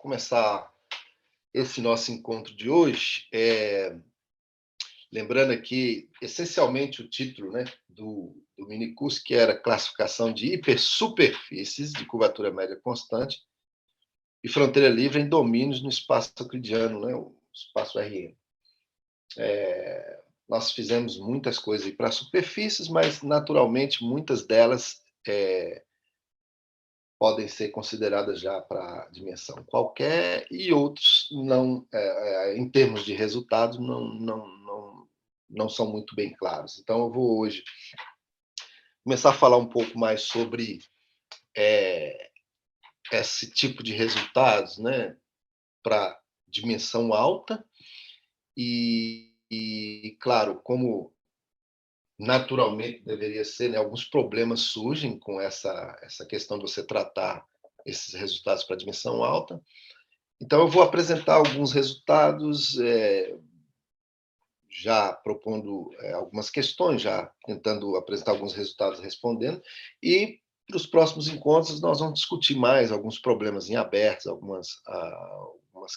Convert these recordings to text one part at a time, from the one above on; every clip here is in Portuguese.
começar esse nosso encontro de hoje, lembrando aqui, essencialmente, o título, né, do minicurso, que era Classificação de Hipersuperfícies de Curvatura Média Constante e Fronteira Livre em Domínios no Espaço Euclidiano, né, o espaço RM. Nós fizemos muitas coisas para superfícies, mas, naturalmente, muitas delas podem ser consideradas já para dimensão qualquer e outros não, em termos de resultados, não são muito bem claros. Então, eu vou hoje começar a falar um pouco mais sobre esse tipo de resultados, né, para dimensão alta e, claro, como naturalmente deveria ser, né, alguns problemas surgem com essa questão de você tratar esses resultados para dimensão alta. Então, eu vou apresentar alguns resultados, já propondo algumas questões, já tentando apresentar alguns resultados respondendo, e para os próximos encontros nós vamos discutir mais alguns problemas em abertos, algumas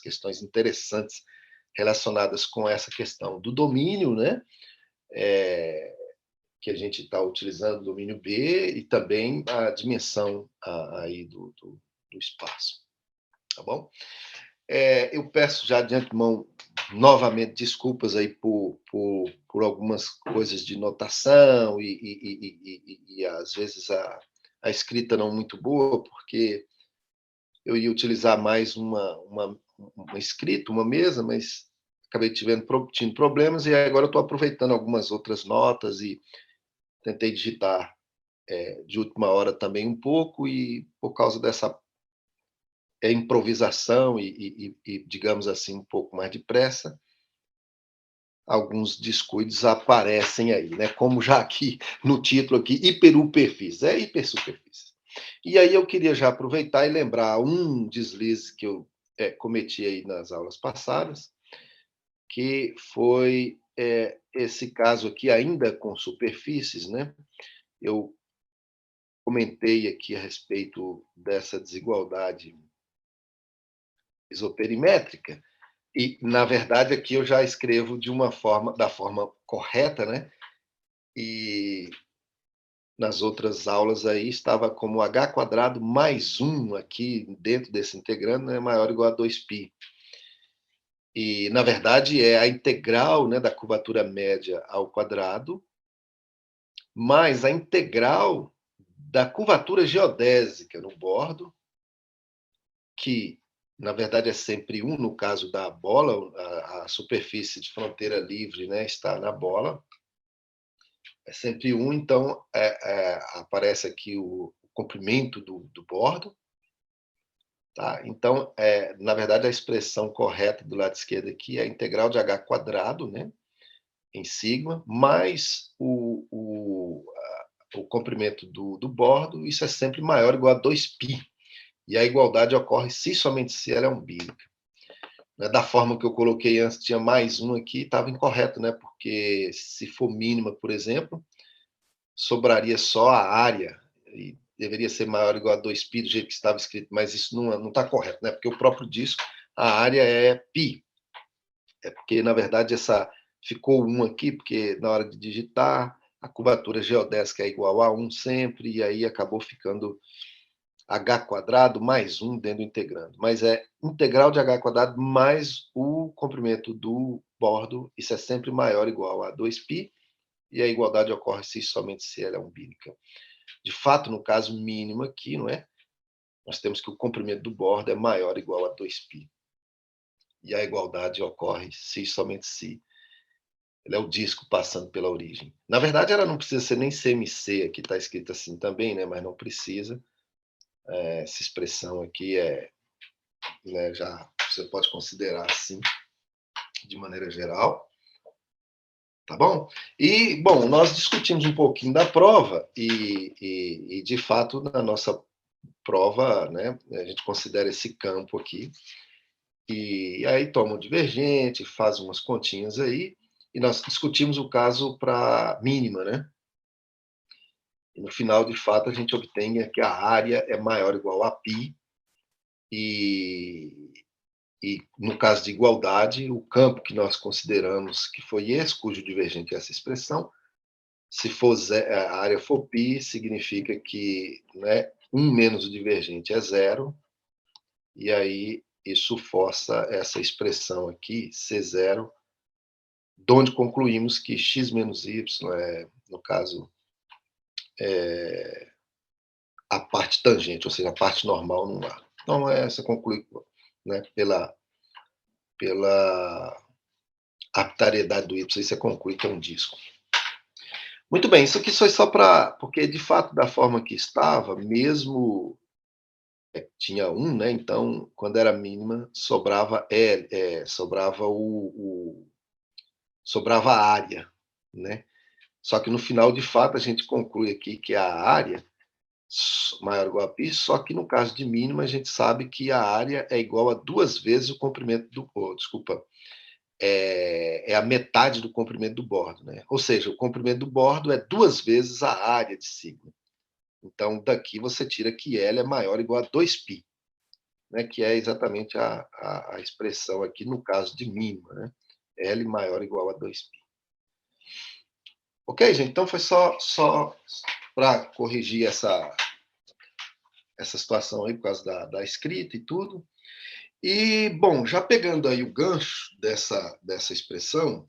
questões interessantes relacionadas com essa questão do domínio, né? Que a gente está utilizando, o domínio B, e também a dimensão aí do espaço. Tá bom? Eu peço já de antemão, novamente, desculpas aí por algumas coisas de notação e às vezes a escrita não muito boa, porque eu ia utilizar mais uma escrita, uma mesa, mas acabei tendo problemas e agora estou aproveitando algumas outras notas e tentei digitar de última hora também um pouco, e por causa dessa improvisação e, digamos assim, um pouco mais depressa, alguns descuidos aparecem aí, né? Como já aqui no título aqui, hipersuperfícies, hipersuperfícies. E aí eu queria já aproveitar e lembrar um deslize que eu cometi aí nas aulas passadas, que foi esse caso aqui, ainda com superfícies, né? Eu comentei aqui a respeito dessa desigualdade isoperimétrica, e, na verdade, aqui eu já escrevo da forma correta, né? E nas outras aulas aí estava como h² mais 1 aqui dentro desse integrando, é maior ou igual a 2π. E, na verdade, é a integral, né, da curvatura média ao quadrado mais a integral da curvatura geodésica no bordo, que, na verdade, é sempre 1, no caso da bola, a superfície de fronteira livre, né, está na bola, é sempre 1, então aparece aqui o comprimento do bordo. Tá? Então, na verdade, a expressão correta do lado esquerdo aqui é a integral de h², né, em sigma, mais o comprimento do bordo, isso é sempre maior ou igual a 2π. E a igualdade ocorre se somente se ela é umbílica. Da forma que eu coloquei antes, tinha mais 1 aqui, estava incorreto, né? Porque se for mínima, por exemplo, sobraria só a área, e deveria ser maior ou igual a 2π, do jeito que estava escrito, mas isso não está correto, né? Porque o próprio disco, a área é π. É porque, na verdade, ficou 1 aqui, porque na hora de digitar, a curvatura geodésica é igual a 1 sempre, e aí acabou ficando h² mais 1 dentro do integrando. Mas é integral de h² mais o comprimento do bordo, isso é sempre maior ou igual a 2π, e a igualdade ocorre se somente se ela é umbílica. De fato, no caso mínimo aqui, não é? Nós temos que o comprimento do bordo é maior ou igual a 2π. E a igualdade ocorre se somente se ele é o disco passando pela origem. Na verdade, ela não precisa ser nem CMC, aqui está escrito assim também, né? Mas não precisa. Essa expressão aqui né, já você pode considerar assim, de maneira geral. Tá bom? E, bom, nós discutimos um pouquinho da prova e de fato, na nossa prova, né, a gente considera esse campo aqui, e aí toma um divergente, faz umas continhas aí, e nós discutimos o caso para mínima, né? E no final, de fato, a gente obtém que a área é maior ou igual a π, e, e no caso de igualdade, o campo que nós consideramos que foi esse, cujo divergente é essa expressão, se for a área for π, significa que, né, 1 menos o divergente é zero, e aí isso força essa expressão aqui, C0, de onde concluímos que x menos y é, no caso, a parte tangente, ou seja, a parte normal no ar. Então, essa conclui, né, pela arbitrariedade do y, você conclui que é um disco. Muito bem, isso aqui foi só para... Porque, de fato, da forma que estava, mesmo... tinha 1, né? Então, quando era mínima, sobrava sobrava a área, né? Só que no final, de fato, a gente conclui aqui que a área maior ou igual a π, só que no caso de mínima, a gente sabe que a área é igual a 2 vezes o comprimento do... é a metade do comprimento do bordo, né? Ou seja, o comprimento do bordo é 2 vezes a área de sigma. Então, daqui você tira que L é maior ou igual a 2π, né? Que é exatamente a expressão aqui no caso de mínima, né? L maior ou igual a 2π. Ok, gente? Então, foi só para corrigir essa situação aí, por causa da escrita e tudo. E, bom, já pegando aí o gancho dessa expressão,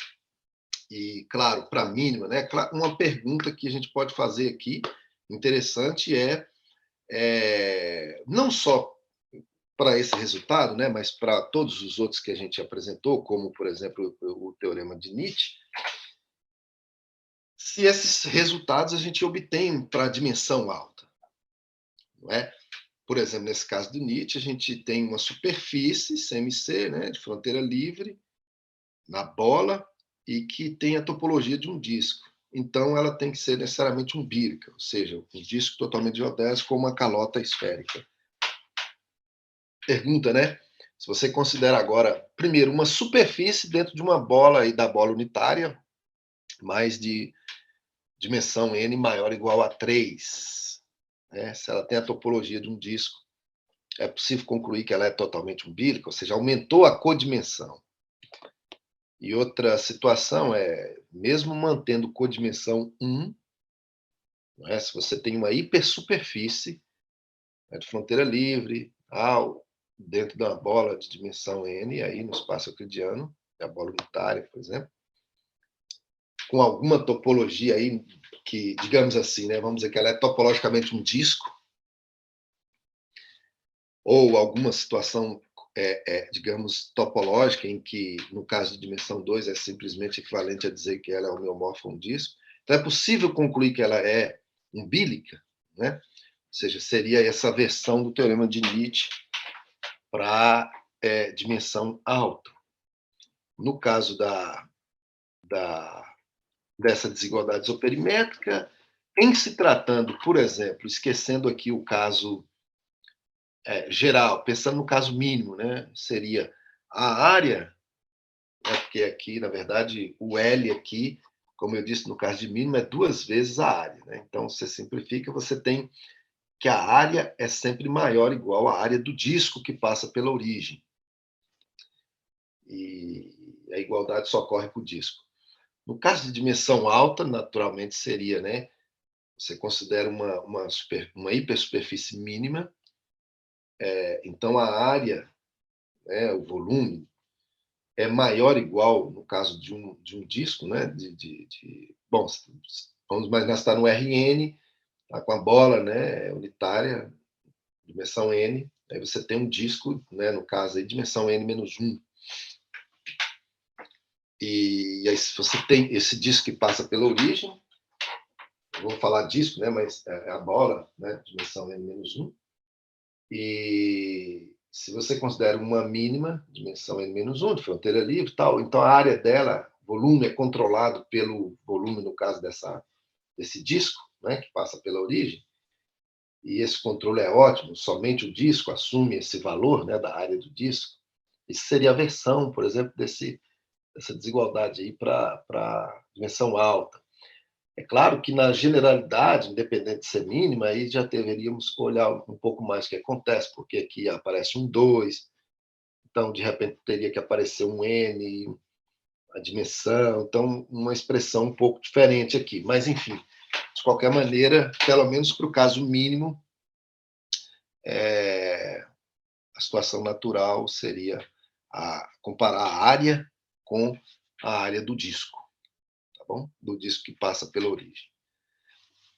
e, claro, para a mínima, né? Uma pergunta que a gente pode fazer aqui, interessante, não só para esse resultado, né, mas para todos os outros que a gente apresentou, como, por exemplo, o teorema de Nietzsche, se esses resultados a gente obtém para a dimensão alta. Não é? Por exemplo, nesse caso do Nietzsche, a gente tem uma superfície CMC, né, de fronteira livre, na bola, e que tem a topologia de um disco. Então, ela tem que ser necessariamente umbírica, ou seja, um disco totalmente geodésico com uma calota esférica. Pergunta, né? Se você considera agora, primeiro, uma superfície dentro de uma bola aí da bola unitária, mais de dimensão n maior ou igual a 3, né? Se ela tem a topologia de um disco, é possível concluir que ela é totalmente umbírica, ou seja, aumentou a codimensão. E outra situação é, mesmo mantendo codimensão 1, né, se você tem uma hipersuperfície, né, de fronteira livre, dentro da bola de dimensão n, aí no espaço euclidiano, a bola unitária, por exemplo, com alguma topologia aí que, digamos assim, né, vamos dizer que ela é topologicamente um disco, ou alguma situação, digamos, topológica, em que, no caso de dimensão 2, é simplesmente equivalente a dizer que ela é homeomorfa a um disco. Então, é possível concluir que ela é umbílica, né? Ou seja, seria essa versão do teorema de Nietzsche para dimensão alta. No caso dessa desigualdade isoperimétrica, em se tratando, por exemplo, esquecendo aqui o caso geral, pensando no caso mínimo, né, seria a área, né, porque aqui, na verdade, o L aqui, como eu disse, no caso de mínimo, é 2 vezes a área. Né? Então, você simplifica, você tem que a área é sempre maior ou igual à área do disco que passa pela origem. E a igualdade só ocorre para o disco. No caso de dimensão alta, naturalmente seria, né? Você considera uma hipersuperfície mínima, então a área, né, o volume, é maior ou igual, no caso de um disco, né? Bom, vamos imaginar que está no Rn, está com a bola, né, unitária, dimensão n, aí você tem um disco, né, no caso aí, dimensão n-1. E aí, se você tem esse disco que passa pela origem, eu vou falar disco, né, mas é a bola, né, dimensão n-1. E se você considera uma mínima, dimensão n-1, de fronteira livre, tal, então a área dela, volume, é controlado pelo volume, no caso desse disco, né, que passa pela origem, e esse controle é ótimo, somente o disco assume esse valor, né, da área do disco. Isso seria a versão, por exemplo, dessa desigualdade aí para dimensão alta. É claro que na generalidade, independente de ser mínima, aí já deveríamos olhar um pouco mais o que acontece, porque aqui aparece um 2, então de repente teria que aparecer um n, a dimensão, então uma expressão um pouco diferente aqui. Mas, enfim, de qualquer maneira, pelo menos para o caso mínimo, a situação natural seria comparar a área com a área do disco, tá bom? Do disco que passa pela origem.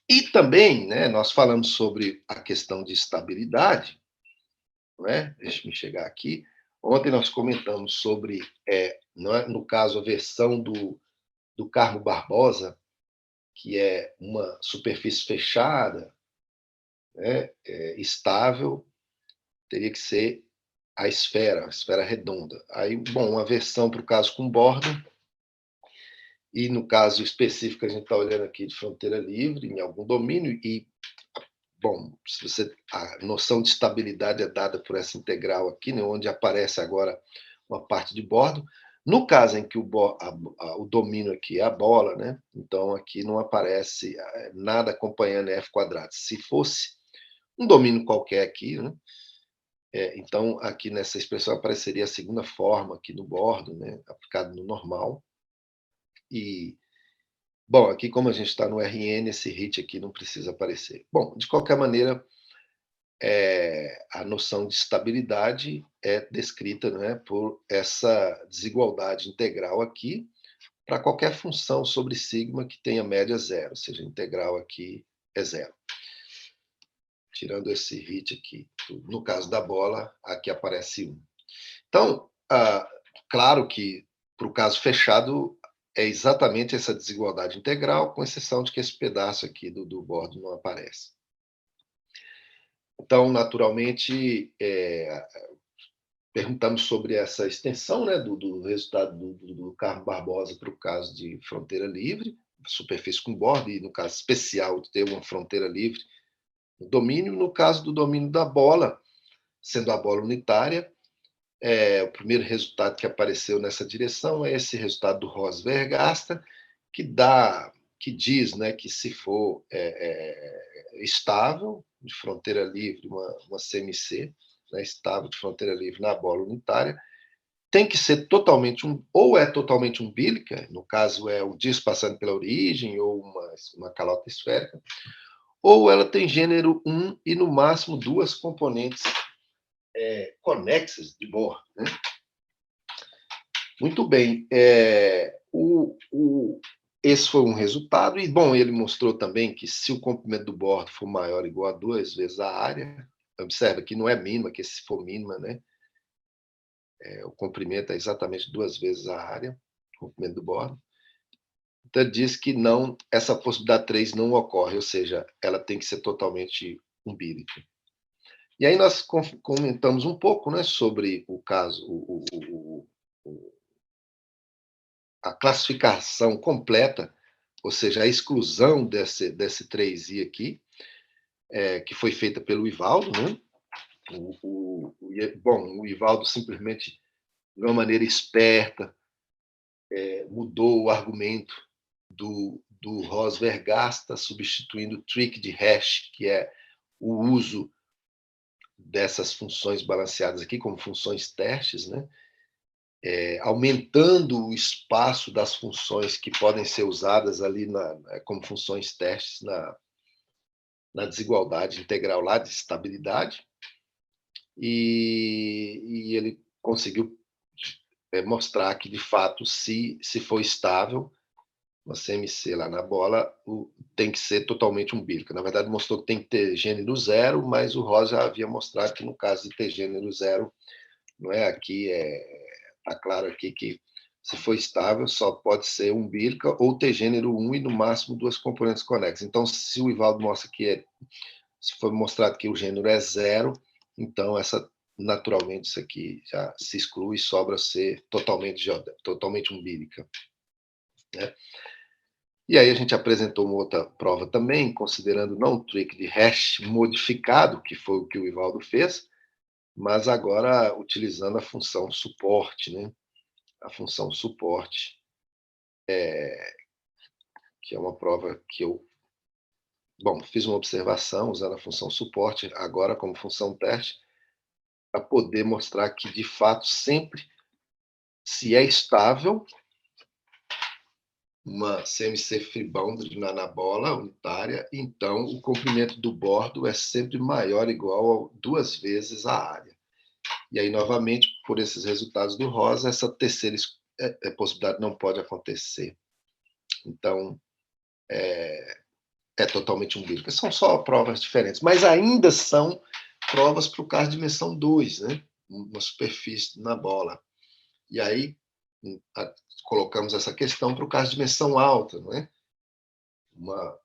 E também, né, nós falamos sobre a questão de estabilidade, não é? Deixa eu chegar aqui. Ontem nós comentamos sobre, não é, no caso, a versão do Carmo Barbosa, que é uma superfície fechada, né, estável, teria que ser a esfera redonda. Aí, bom, uma versão para o caso com borda, e no caso específico a gente está olhando aqui de fronteira livre, em algum domínio, e, bom, a noção de estabilidade é dada por essa integral aqui, né, onde aparece agora uma parte de bordo. No caso em que o domínio aqui é a bola, né, então aqui não aparece nada acompanhando f². Se fosse um domínio qualquer aqui, né, então aqui nessa expressão apareceria a segunda forma aqui no bordo, né, aplicado no normal. E, bom, aqui como a gente está no RN, esse hit aqui não precisa aparecer. Bom, de qualquer maneira, a noção de estabilidade é descrita, né, por essa desigualdade integral aqui para qualquer função sobre sigma que tenha média zero, ou seja, a integral aqui é zero. Tirando esse hit aqui. No caso da bola, aqui aparece 1. Então, claro que para o caso fechado é exatamente essa desigualdade integral, com exceção de que esse pedaço aqui do bordo não aparece. Então, naturalmente, perguntamos sobre essa extensão, né, do resultado do Carmo Barbosa para o caso de fronteira livre, superfície com borda, e no caso especial de ter uma fronteira livre no domínio. No caso do domínio da bola, sendo a bola unitária, o primeiro resultado que apareceu nessa direção é esse resultado do Ross-Vergasta, que diz, né, que se for estável, de fronteira livre, uma CMC, né, estável de fronteira livre na bola unitária, tem que ser totalmente ou é totalmente umbilical, no caso é o disco passando pela origem, ou uma calota esférica, ou ela tem gênero 1 e, no máximo, 2 componentes conexas de Bohr. Né? Muito bem. Esse foi um resultado, e, bom, ele mostrou também que se o comprimento do bordo for maior ou igual a 2 vezes a área, observa que não é mínima, que se for mínima, né, o comprimento é exatamente 2 vezes a área, o comprimento do bordo. Então, ele diz que não, essa possibilidade 3 não ocorre, ou seja, ela tem que ser totalmente umbilical. E aí nós comentamos um pouco, né, sobre o caso, a classificação completa, ou seja, a exclusão desse 3i aqui, que foi feita pelo Ivaldo, né? Bom, o Ivaldo simplesmente, de uma maneira esperta, mudou o argumento do Ross-Vergasta, substituindo o trick de hash, que é o uso dessas funções balanceadas aqui como funções testes, né? Aumentando o espaço das funções que podem ser usadas ali como funções testes na desigualdade integral lá de estabilidade, e ele conseguiu mostrar que, de fato, se for estável, uma CMC lá na bola, tem que ser totalmente umbilical. Na verdade, mostrou que tem que ter gênero zero, mas o Ross já havia mostrado que, no caso de ter gênero zero, não é aqui, está claro aqui que, se for estável, só pode ser umbilical ou ter gênero 1 e, no máximo, 2 componentes conexas. Então, se o Ivaldo mostra que se for mostrado que o gênero é zero, então naturalmente isso aqui já se exclui e sobra ser totalmente umbilical. Né? E aí a gente apresentou uma outra prova também, considerando não o trick de hash modificado, que foi o que o Ivaldo fez, mas agora utilizando a função suporte, né? A função suporte, que é uma prova que eu, bom, fiz uma observação usando a função suporte, agora como função teste, para poder mostrar que, de fato, sempre, se é estável, uma CMC free boundary na bola unitária, então o comprimento do bordo é sempre maior ou igual a 2 vezes a área. E aí, novamente, por esses resultados do Rosa, essa terceira possibilidade não pode acontecer. Então, é totalmente umbílica. São só provas diferentes, mas ainda são provas para o caso de dimensão 2, né? Uma superfície na bola. E aí, colocamos essa questão para o caso de dimensão alta, não é? Uma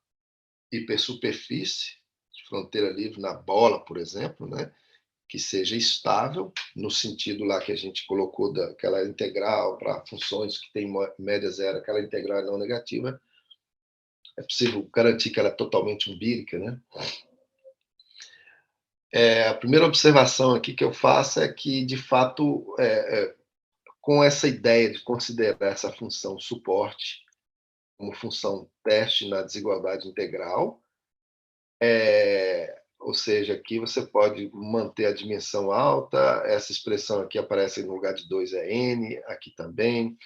hipersuperfície de fronteira livre na bola, por exemplo, né? Que seja estável, no sentido lá que a gente colocou daquela integral para funções que tem média zero, aquela integral não negativa, é possível garantir que ela é totalmente umbílica, né? A primeira observação aqui que eu faço é que, de fato, com essa ideia de considerar essa função suporte como função teste na desigualdade integral, ou seja, aqui você pode manter a dimensão alta, essa expressão aqui aparece no lugar de 2 é n, aqui também,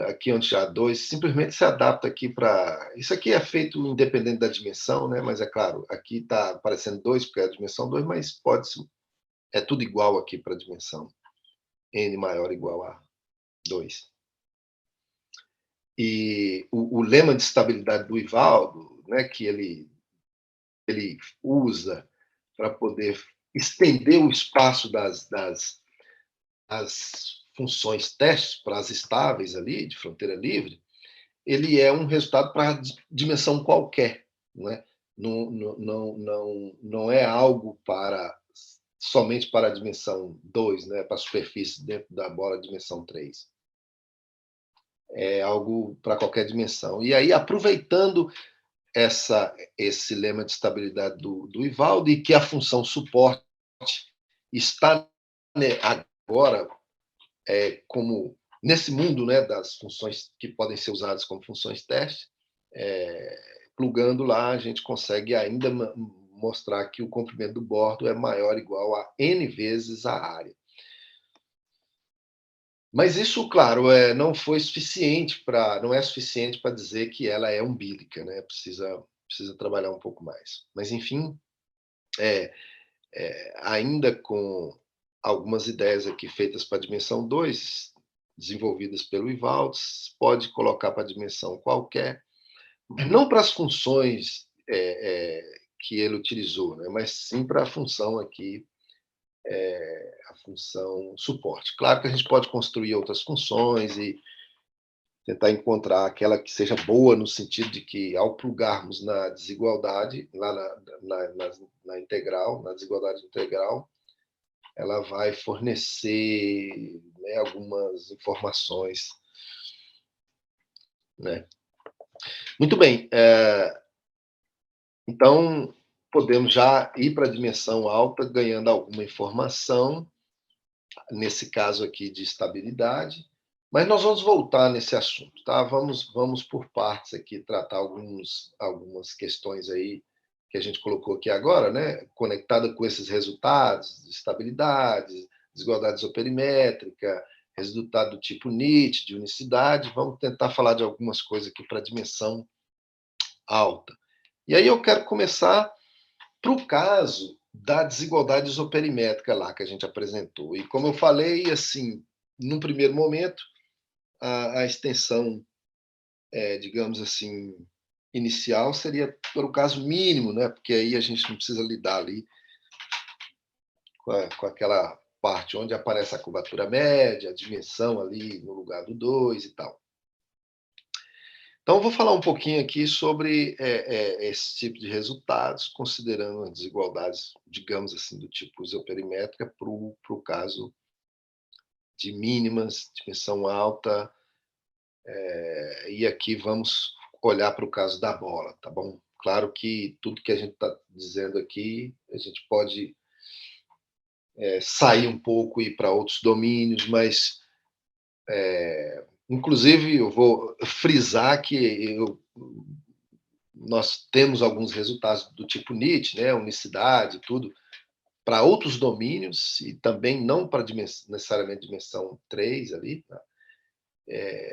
aqui onde já há 2, simplesmente se adapta aqui para... Isso aqui é feito independente da dimensão, né? Mas é claro, aqui está aparecendo 2 porque é a dimensão 2, mas pode é tudo igual aqui para a dimensão n maior ou igual a 2. E o lema de estabilidade do Ivaldo, né, que ele usa para poder estender o espaço das funções testes para as estáveis ali, de fronteira livre, ele é um resultado para dimensão qualquer, não é? Não é algo somente para a dimensão 2, né, para a superfície dentro da bola dimensão 3. É algo para qualquer dimensão. E aí, aproveitando esse lema de estabilidade do Ivaldo, e que a função suporte está, né, agora como nesse mundo, né, das funções que podem ser usadas como funções teste, plugando lá, a gente consegue ainda mostrar que o comprimento do bordo é maior ou igual a n vezes a área. Mas isso, claro, não foi suficiente não é suficiente para dizer que ela é umbílica, né? Precisa trabalhar um pouco mais. Mas, enfim, ainda com algumas ideias aqui feitas para a dimensão 2, desenvolvidas pelo Ivaldo, pode colocar para a dimensão qualquer, não para as funções que ele utilizou, né? Mas sim para a função aqui, a função suporte. Claro que a gente pode construir outras funções e tentar encontrar aquela que seja boa no sentido de que, ao plugarmos na desigualdade, lá na integral, na desigualdade integral, ela vai fornecer, né, algumas informações, né? Muito bem. Então, podemos já ir para a dimensão alta, ganhando alguma informação, nesse caso aqui de estabilidade, mas nós vamos voltar nesse assunto, tá? Vamos por partes aqui, tratar algumas questões aí que a gente colocou aqui agora, né? Conectada com esses resultados de estabilidade, desigualdade isoperimétrica, resultado do tipo NIT, de unicidade. Vamos tentar falar de algumas coisas aqui para a dimensão alta. E aí eu quero começar para o caso da desigualdade isoperimétrica lá que a gente apresentou. E como eu falei, assim, num primeiro momento, a extensão, digamos assim, inicial seria pelo caso mínimo, né? Porque aí a gente não precisa lidar ali com aquela parte onde aparece a curvatura média, a dimensão ali no lugar do 2 e tal. Então, eu vou falar um pouquinho aqui sobre esse tipo de resultados, considerando as desigualdades, digamos assim, do tipo isoperimétrica para o caso de mínimas, dimensão alta, e aqui vamos olhar para o caso da bola, tá bom? Claro que tudo que a gente está dizendo aqui, a gente pode sair um pouco e ir para outros domínios, mas, inclusive, eu vou frisar que eu nós temos alguns resultados do tipo NIT, né, unicidade, tudo, para outros domínios, e também não para necessariamente dimensão 3 ali, tá?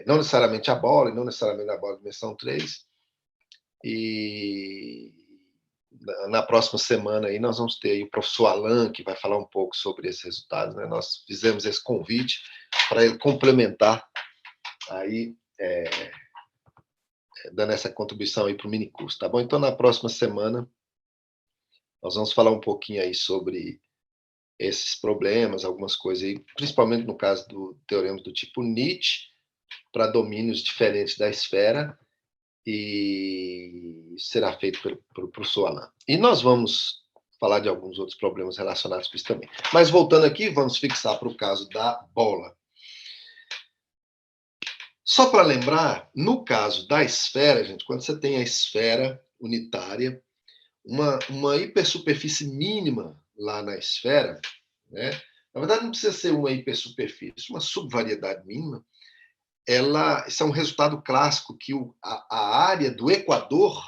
Não necessariamente a bola, e não necessariamente a bola dimensão 3. E na próxima semana aí nós vamos ter aí o professor Alan, que vai falar um pouco sobre esses resultados, né? Nós fizemos esse convite para ele complementar aí, dando essa contribuição aí para o minicurso, tá bom? Então, na próxima semana, nós vamos falar um pouquinho aí sobre esses problemas, algumas coisas aí, principalmente no caso do teorema do tipo NIT, para domínios diferentes da esfera, e será feito pelo professor Alan. E nós vamos falar de alguns outros problemas relacionados com isso também. Mas voltando aqui, vamos fixar para o caso da bola. Só para lembrar, no caso da esfera, gente, quando você tem a esfera unitária, uma hipersuperfície mínima lá na esfera, né? Na verdade, não precisa ser uma hipersuperfície, uma subvariedade mínima, isso é um resultado clássico que a área do equador,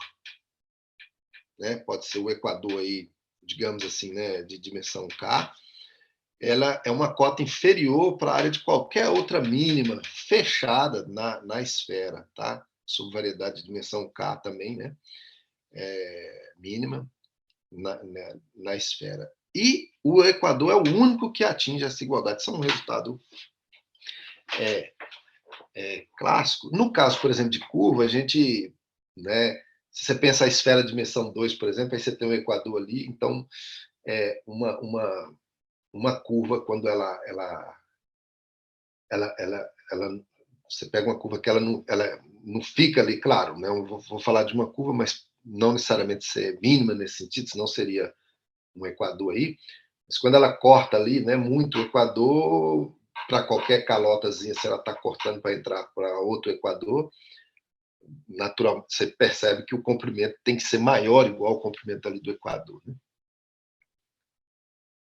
né, pode ser o equador aí, digamos assim, né, de dimensão K, ela é uma cota inferior para a área de qualquer outra mínima fechada na esfera, tá? Subvariedade de dimensão K também, né? Mínima na esfera. E o equador é o único que atinge essa igualdade. Isso é um resultado clássico. No caso, por exemplo, de curva, a gente, né, se você pensa a esfera de dimensão 2, por exemplo, aí você tem o equador ali, então uma curva, quando você pega uma curva que ela não fica ali, claro, né? Eu vou falar de uma curva, mas não necessariamente ser mínima nesse sentido, senão seria um equador aí, mas quando ela corta ali, né, muito o equador, para qualquer calotazinha, se ela está cortando para entrar para outro equador, naturalmente você percebe que o comprimento tem que ser maior, igual ao comprimento ali do equador, né?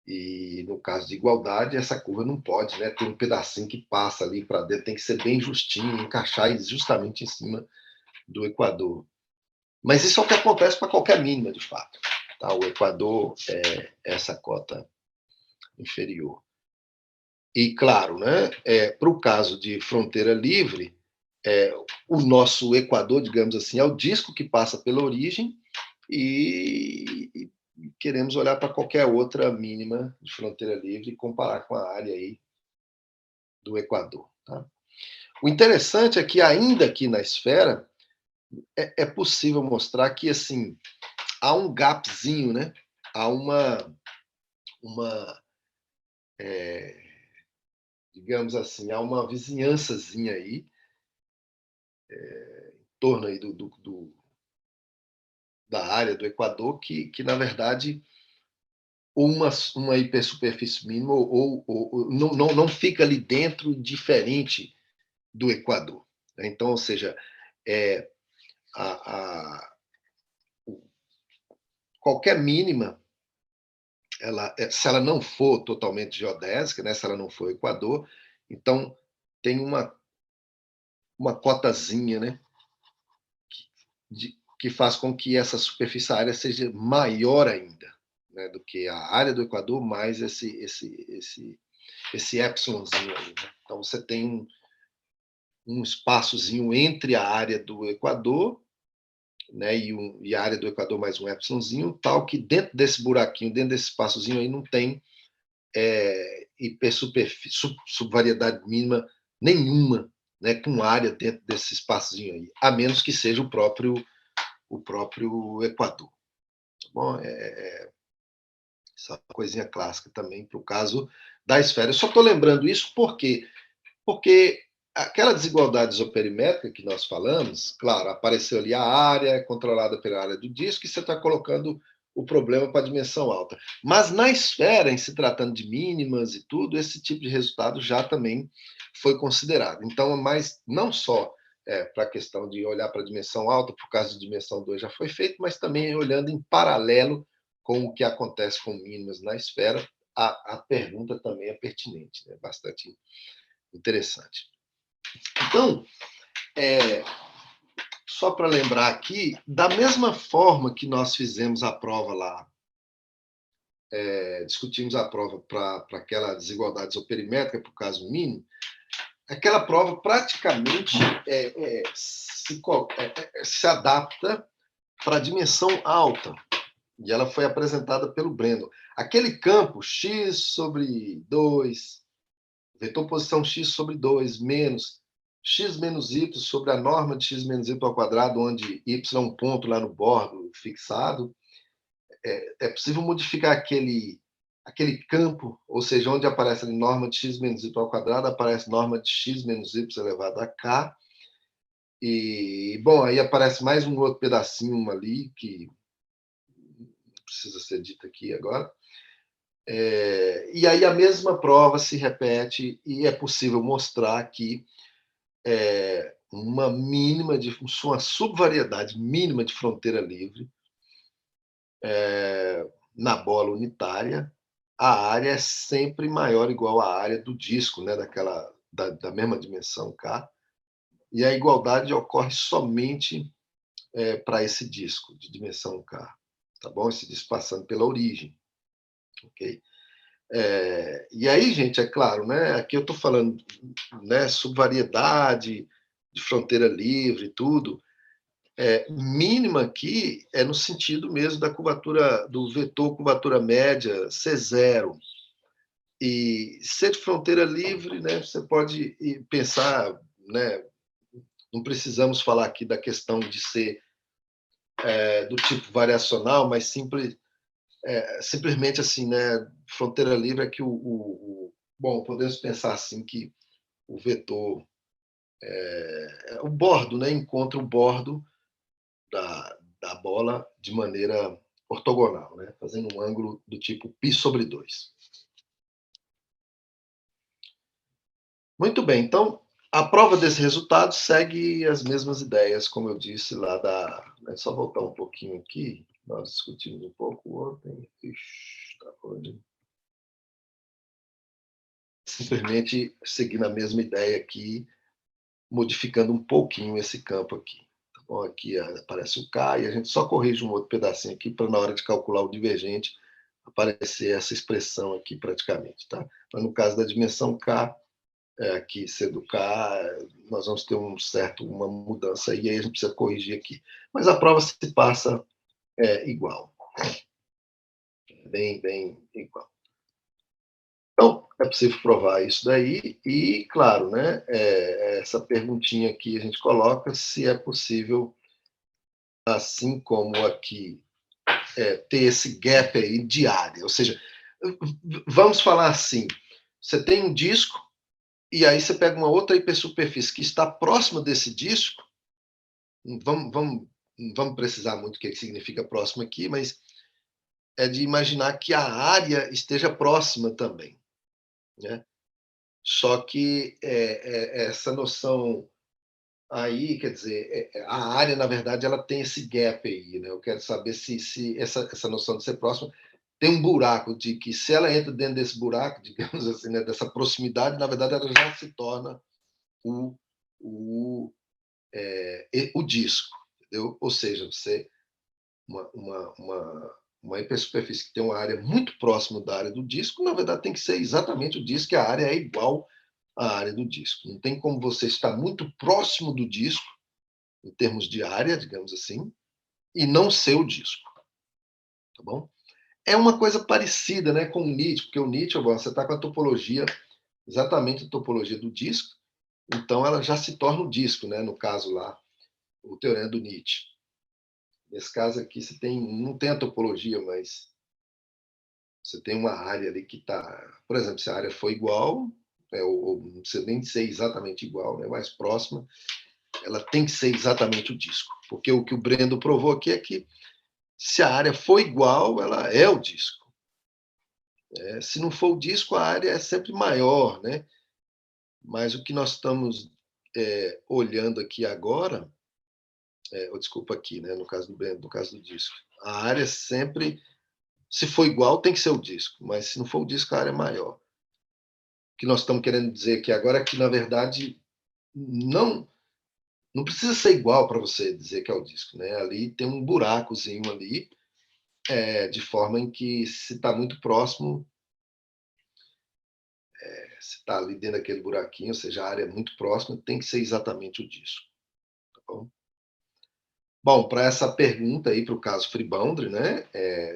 E no caso de igualdade, essa curva não pode, né, ter um pedacinho que passa ali para dentro, tem que ser bem justinho, encaixar justamente em cima do equador. Mas isso é o que acontece para qualquer mínima, de fato. Tá? O equador é essa cota inferior. E, claro, né, para o caso de fronteira livre, o nosso equador, digamos assim, é o disco que passa pela origem, e queremos olhar para qualquer outra mínima de fronteira livre e comparar com a área aí do equador. Tá? O interessante é que, ainda aqui na esfera, é possível mostrar que, assim, há um gapzinho, né? Há digamos assim, há uma vizinhançazinha aí, em torno aí da área do equador, que na verdade, uma hipersuperfície mínima ou não fica ali dentro, diferente do equador. Né? Então, ou seja, qualquer mínima, se ela não for totalmente geodésica, né, se ela não for equador, então tem uma cotazinha, né, que faz com que essa superfície área seja maior ainda, né, do que a área do equador mais esse epsilonzinho aí. Né? Então você tem um espaçozinho entre a área do equador, né, e a área do equador mais um epsilonzinho, tal que dentro desse buraquinho, dentro desse espaçozinho aí, não tem subvariedade mínima nenhuma, né, com área dentro desse espaçozinho aí, a menos que seja o próprio equador. Tá bom? Essa coisinha clássica também para o caso da esfera. Eu só estou lembrando isso porque aquela desigualdade isoperimétrica que nós falamos, claro, apareceu ali a área controlada pela área do disco, e você está colocando o problema para a dimensão alta. Mas na esfera, em se tratando de mínimas e tudo, esse tipo de resultado já também foi considerado. Então, mas não só para a questão de olhar para a dimensão alta, por causa de dimensão 2 já foi feito, mas também olhando em paralelo com o que acontece com mínimas na esfera, a pergunta também é pertinente, né? Bastante interessante. Então, só para lembrar aqui, da mesma forma que nós fizemos a prova lá, discutimos a prova para aquela desigualdade isoperimétrica, para o caso mínimo, aquela prova praticamente se adapta para a dimensão alta, e ela foi apresentada pelo Brandon. Aquele campo x sobre 2, vetor posição x sobre 2, menos x menos y sobre a norma de x menos y ao quadrado, onde y é um ponto lá no bordo fixado, é possível modificar aquele campo, ou seja, onde aparece a norma de x menos y ao quadrado, aparece norma de x menos y elevado a k, e, bom, aí aparece mais um outro pedacinho ali, que não precisa ser dito aqui agora, e aí a mesma prova se repete, e é possível mostrar que uma subvariedade mínima de fronteira livre na bola unitária, a área é sempre maior ou igual à área do disco, né, da mesma dimensão K, e a igualdade ocorre somente para esse disco de dimensão K, tá bom? Esse disco passando pela origem, ok? E aí, gente, é claro, né, aqui eu estou falando, né, subvariedade, de fronteira livre, tudo, mínima aqui é no sentido mesmo da curvatura, do vetor curvatura média C0. E ser de fronteira livre, né, você pode pensar, né, não precisamos falar aqui da questão de ser do tipo variacional, mas simplesmente assim, né, fronteira livre é que bom, podemos pensar assim que o vetor, o bordo, né, encontra o bordo da bola de maneira ortogonal, né, fazendo um ângulo do tipo π sobre 2. Muito bem, então a prova desse resultado segue as mesmas ideias, como eu disse lá É só voltar um pouquinho aqui, nós discutimos um pouco ontem. Simplesmente seguindo a mesma ideia aqui, modificando um pouquinho esse campo aqui. Tá bom? Aqui aparece o K e a gente só corrige um outro pedacinho aqui para, na hora de calcular o divergente, aparecer essa expressão aqui praticamente. Tá? Mas no caso da dimensão K, aqui sendo K, nós vamos ter uma mudança aí a gente precisa corrigir aqui. Mas a prova se passa igual. Bem igual. Então, é possível provar isso daí e, claro, né, essa perguntinha aqui a gente coloca se é possível, assim como aqui, ter esse gap aí de área. Ou seja, vamos falar assim, você tem um disco e aí você pega uma outra hipersuperfície que está próxima desse disco, vamos precisar muito o que significa próximo aqui, mas é de imaginar que a área esteja próxima também, né? Só que essa noção aí, quer dizer, a área, na verdade, ela tem esse gap aí, né? Eu quero saber se essa noção de ser próximo tem um buraco, de que se ela entra dentro desse buraco, digamos assim, né, dessa proximidade, na verdade, ela já se torna o disco, entendeu? Ou seja, você uma hipersuperfície que tem uma área muito próxima da área do disco, na verdade tem que ser exatamente o disco, que a área é igual à área do disco. Não tem como você estar muito próximo do disco, em termos de área, digamos assim, e não ser o disco. Tá bom? É uma coisa parecida, né, com o Nietzsche, porque o Nietzsche, você está com a topologia, exatamente a topologia do disco, então ela já se torna o disco, né, no caso lá, o teorema do Nietzsche. Nesse caso aqui, não tem a topologia, mas você tem uma área ali que está... Por exemplo, se a área for igual, ou não precisa nem ser exatamente igual, né, mais próxima, ela tem que ser exatamente o disco. Porque o que o Brendo provou aqui é que se a área for igual, ela é o disco. Se não for o disco, a área é sempre maior, né? Mas o que nós estamos olhando aqui agora, desculpa aqui, né, no caso do Brendo, no caso do disco, a área sempre, se for igual, tem que ser o disco, mas se não for o disco, a área é maior. O que nós estamos querendo dizer aqui agora é que, na verdade, não não precisa ser igual para você dizer que é o disco, né? Ali tem um buracozinho ali, de forma em que, se está muito próximo, se está ali dentro daquele buraquinho, ou seja, a área é muito próxima, tem que ser exatamente o disco. Tá bom? Bom, para essa pergunta aí, para o caso Free Boundary, né,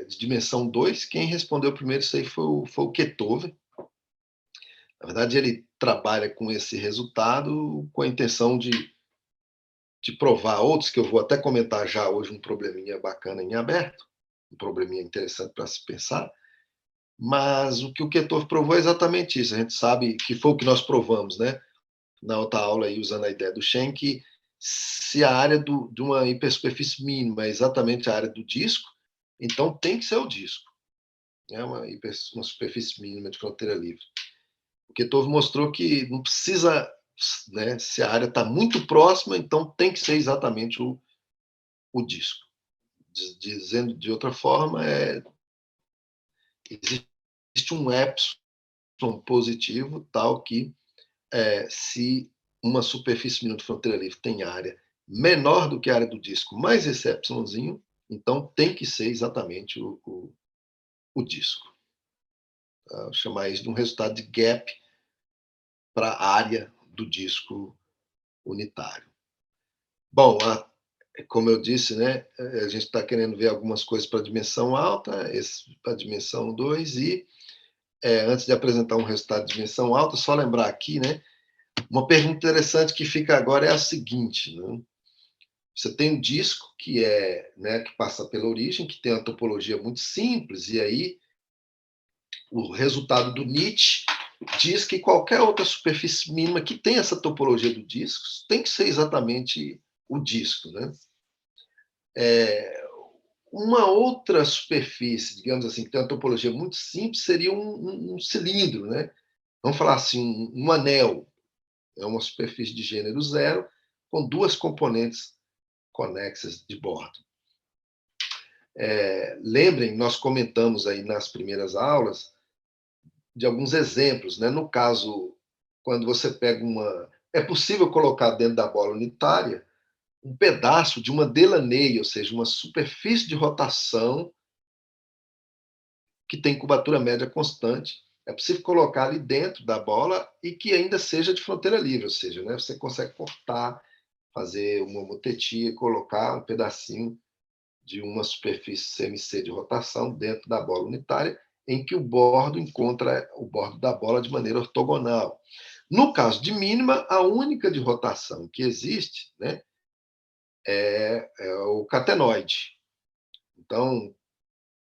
de dimensão 2, quem respondeu primeiro isso aí foi o Ketove. Na verdade, ele trabalha com esse resultado com a intenção de provar outros, que eu vou até comentar já hoje, um probleminha bacana em aberto, um probleminha interessante para se pensar. Mas o que o Ketove provou é exatamente isso. A gente sabe que foi o que nós provamos, né, na outra aula, aí, usando a ideia do Shen, que se a área de uma hipersuperfície mínima é exatamente a área do disco, então tem que ser o disco. É uma superfície mínima de fronteira livre. O Ketove mostrou que não precisa, né, se a área está muito próxima, então tem que ser exatamente o disco. Dizendo de outra forma, existe um epsilon positivo tal que, se uma superfície mínima de fronteira livre tem área menor do que a área do disco, mais esse epsilonzinho, então tem que ser exatamente o disco. Tá? Vou chamar isso de um resultado de gap para a área do disco unitário. Bom, como eu disse, né, a gente está querendo ver algumas coisas para a dimensão alta, para a dimensão 2, e antes de apresentar um resultado de dimensão alta, só lembrar aqui, né, uma pergunta interessante que fica agora é a seguinte, né? Você tem um disco que né, que passa pela origem, que tem uma topologia muito simples, e aí o resultado do Nietzsche diz que qualquer outra superfície mínima que tenha essa topologia do disco tem que ser exatamente o disco, né? Uma outra superfície, digamos assim, que tem uma topologia muito simples, seria um cilindro, né? Vamos falar assim, um anel. É uma superfície de gênero zero, com duas componentes conexas de bordo. Lembrem, nós comentamos aí nas primeiras aulas de alguns exemplos, né? No caso, quando você pega é possível colocar dentro da bola unitária um pedaço de uma Delaunay, ou seja, uma superfície de rotação que tem curvatura média constante. É possível colocar ali dentro da bola e que ainda seja de fronteira livre, ou seja, né, você consegue cortar, fazer uma motetia, colocar um pedacinho de uma superfície CMC de rotação dentro da bola unitária, em que o bordo encontra o bordo da bola de maneira ortogonal. No caso de mínima, a única de rotação que existe, né, é o catenoide. Então,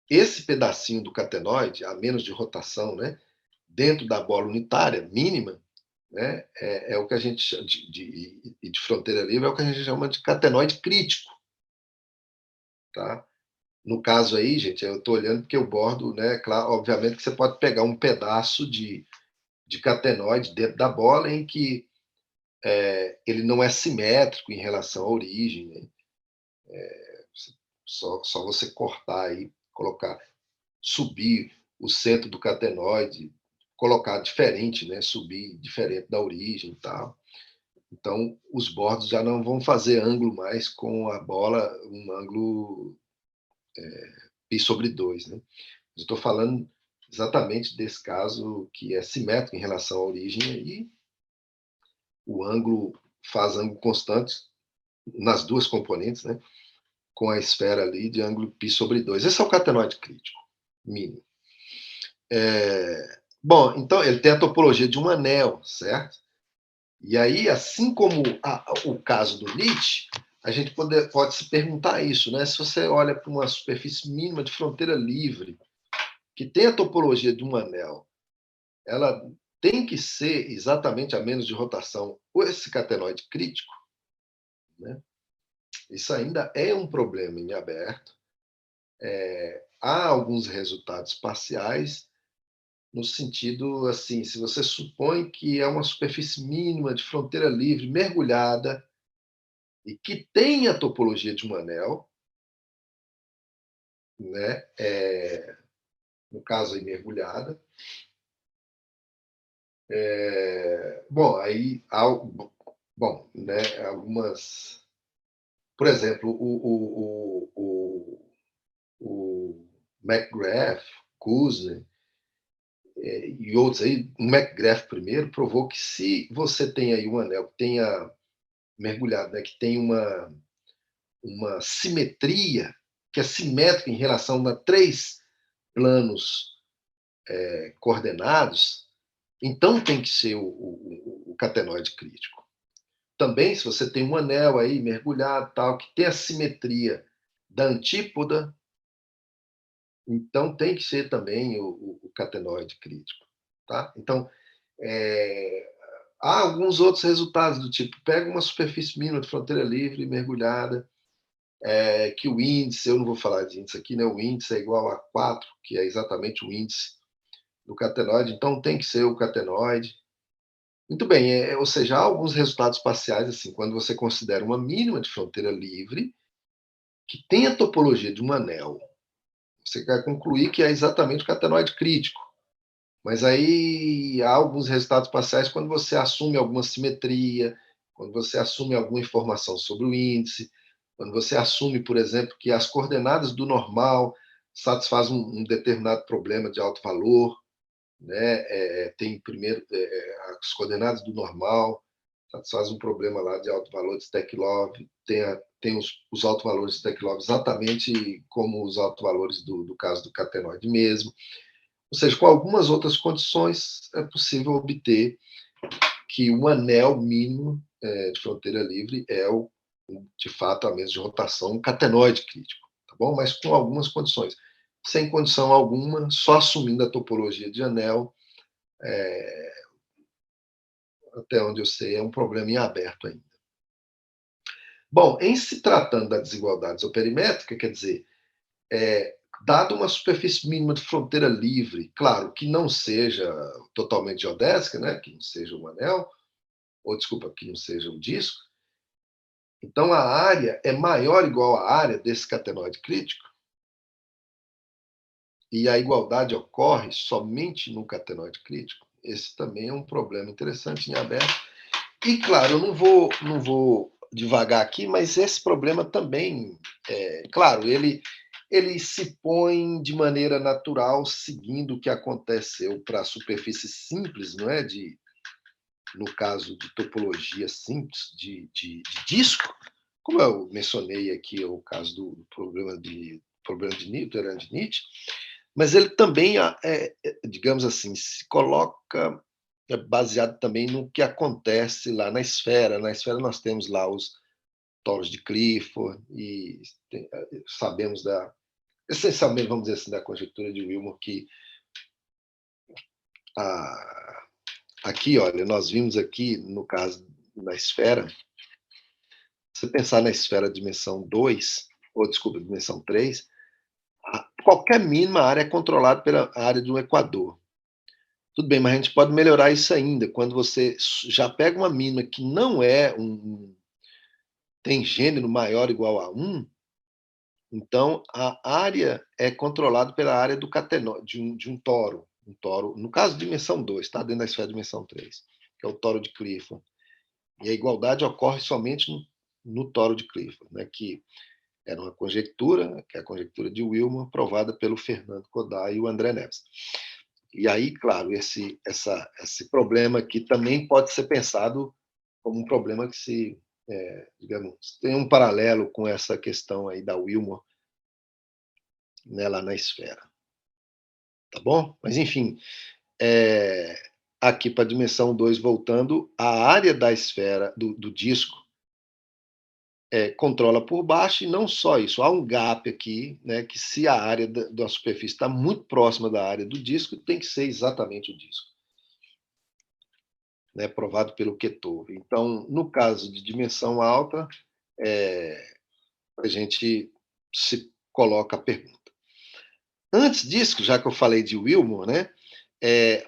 esse pedacinho do catenoide, a menos de rotação, né, dentro da bola unitária mínima, né, é o que a gente chama de fronteira livre, é o que a gente chama de catenoide crítico. Tá? No caso aí, gente, eu estou olhando porque o bordo, né, claro, obviamente que você pode pegar um pedaço de catenoide dentro da bola em que ele não é simétrico em relação à origem, né? Só você cortar aí, colocar, subir o centro do catenoide, colocar diferente, né? Subir diferente da origem e tal. Então, os bordos já não vão fazer ângulo mais com a bola, um ângulo π/2, né? Eu estou falando exatamente desse caso que é simétrico em relação à origem e o ângulo faz ângulo constante nas duas componentes, né? Com a esfera ali de ângulo π/2. Esse é o catenoide crítico mínimo. Bom, então ele tem a topologia de um anel, certo? E aí, assim como o caso do Nietzsche, a gente pode se perguntar isso, né? Se você olha para uma superfície mínima de fronteira livre, que tem a topologia de um anel, ela tem que ser exatamente a menos de rotação esse catenoide crítico, né? Isso ainda é um problema em aberto. Há alguns resultados parciais no sentido assim, se você supõe que é uma superfície mínima de fronteira livre mergulhada e que tem a topologia de um anel, né? No caso aí mergulhada, bom, aí bom, né, por exemplo, o McGrath, Kurzweil, e outros aí, o McGrath primeiro provou que se você tem aí um anel que tenha mergulhado, né, que tem uma simetria, que é simétrica em relação a 3 planos coordenados, então tem que ser o catenoide crítico. Também, se você tem um anel aí mergulhado, tal, que tem a simetria da antípoda, então tem que ser também o catenoide crítico. Tá? Então, há alguns outros resultados do tipo, pega uma superfície mínima de fronteira livre mergulhada, que o índice, eu não vou falar de índice aqui, né? O índice é igual a 4, que é exatamente o índice do catenoide, então tem que ser o catenoide. Muito bem, ou seja, há alguns resultados parciais, assim, quando você considera uma mínima de fronteira livre, que tem a topologia de um anel, você vai concluir que é exatamente o catenoide crítico. Mas aí há alguns resultados parciais quando você assume alguma simetria, quando você assume alguma informação sobre o índice, quando você assume, por exemplo, que as coordenadas do normal satisfazem um determinado problema de alto valor, né? Tem primeiro as coordenadas do normal satisfazem um problema lá de alto valor de Steklov, tem os altos valores de Steklov exatamente como os altos valores do caso do catenoide mesmo. Ou seja, com algumas outras condições é possível obter que um anel mínimo de fronteira livre é de fato a mesa de rotação, um catenoide crítico, tá bom? Mas com algumas condições. Sem condição alguma, só assumindo a topologia de anel, até onde eu sei, é um problema em aberto ainda. Bom, em se tratando da desigualdade isoperimétrica, quer dizer, dado uma superfície mínima de fronteira livre, claro, que não seja totalmente geodésica, né, que não seja um anel, ou desculpa, que não seja um disco, então a área é maior ou igual à área desse catenoide crítico, e a igualdade ocorre somente no catenoide crítico. Esse também é um problema interessante em aberto. E, claro, eu não vou devagar aqui, mas esse problema também, claro, ele se põe de maneira natural, seguindo o que aconteceu para a superfície simples, não é? No caso de topologia simples de disco, como eu mencionei aqui, é o caso do problema de Newton-Nietzsche, mas ele também, digamos assim, se coloca baseado também no que acontece lá na esfera. Na esfera nós temos lá os toros de Clifford e sabemos essencialmente, vamos dizer assim, da conjectura de Wilmore, que aqui, olha, nós vimos aqui, no caso da esfera, se você pensar na esfera dimensão 2, ou desculpa, dimensão 3, qualquer mínima área é controlada pela área de um equador. Tudo bem, mas a gente pode melhorar isso ainda, quando você já pega uma mínima que não tem gênero maior ou igual a 1, então a área é controlada pela área do catenoide, de um toro. No caso, dimensão 2, tá? Dentro da esfera de dimensão 3, que é o toro de Clifford. E a igualdade ocorre somente no toro de Clifford, né? Que era uma conjectura, que é a conjectura de Wilmore, provada pelo Fernando Kodály e o André Neves. E aí, claro, esse problema aqui também pode ser pensado como um problema que digamos, tem um paralelo com essa questão aí da Wilmore, né, lá na esfera. Tá bom? Mas, enfim, aqui para a dimensão 2, voltando, a área da esfera, do disco, controla por baixo, e não só isso, há um gap aqui, né, que se a área da superfície está muito próxima da área do disco, tem que ser exatamente o disco, né, provado pelo Ketov. Então, no caso de dimensão alta, a gente se coloca a pergunta. Antes disso, já que eu falei de Wilmore, né,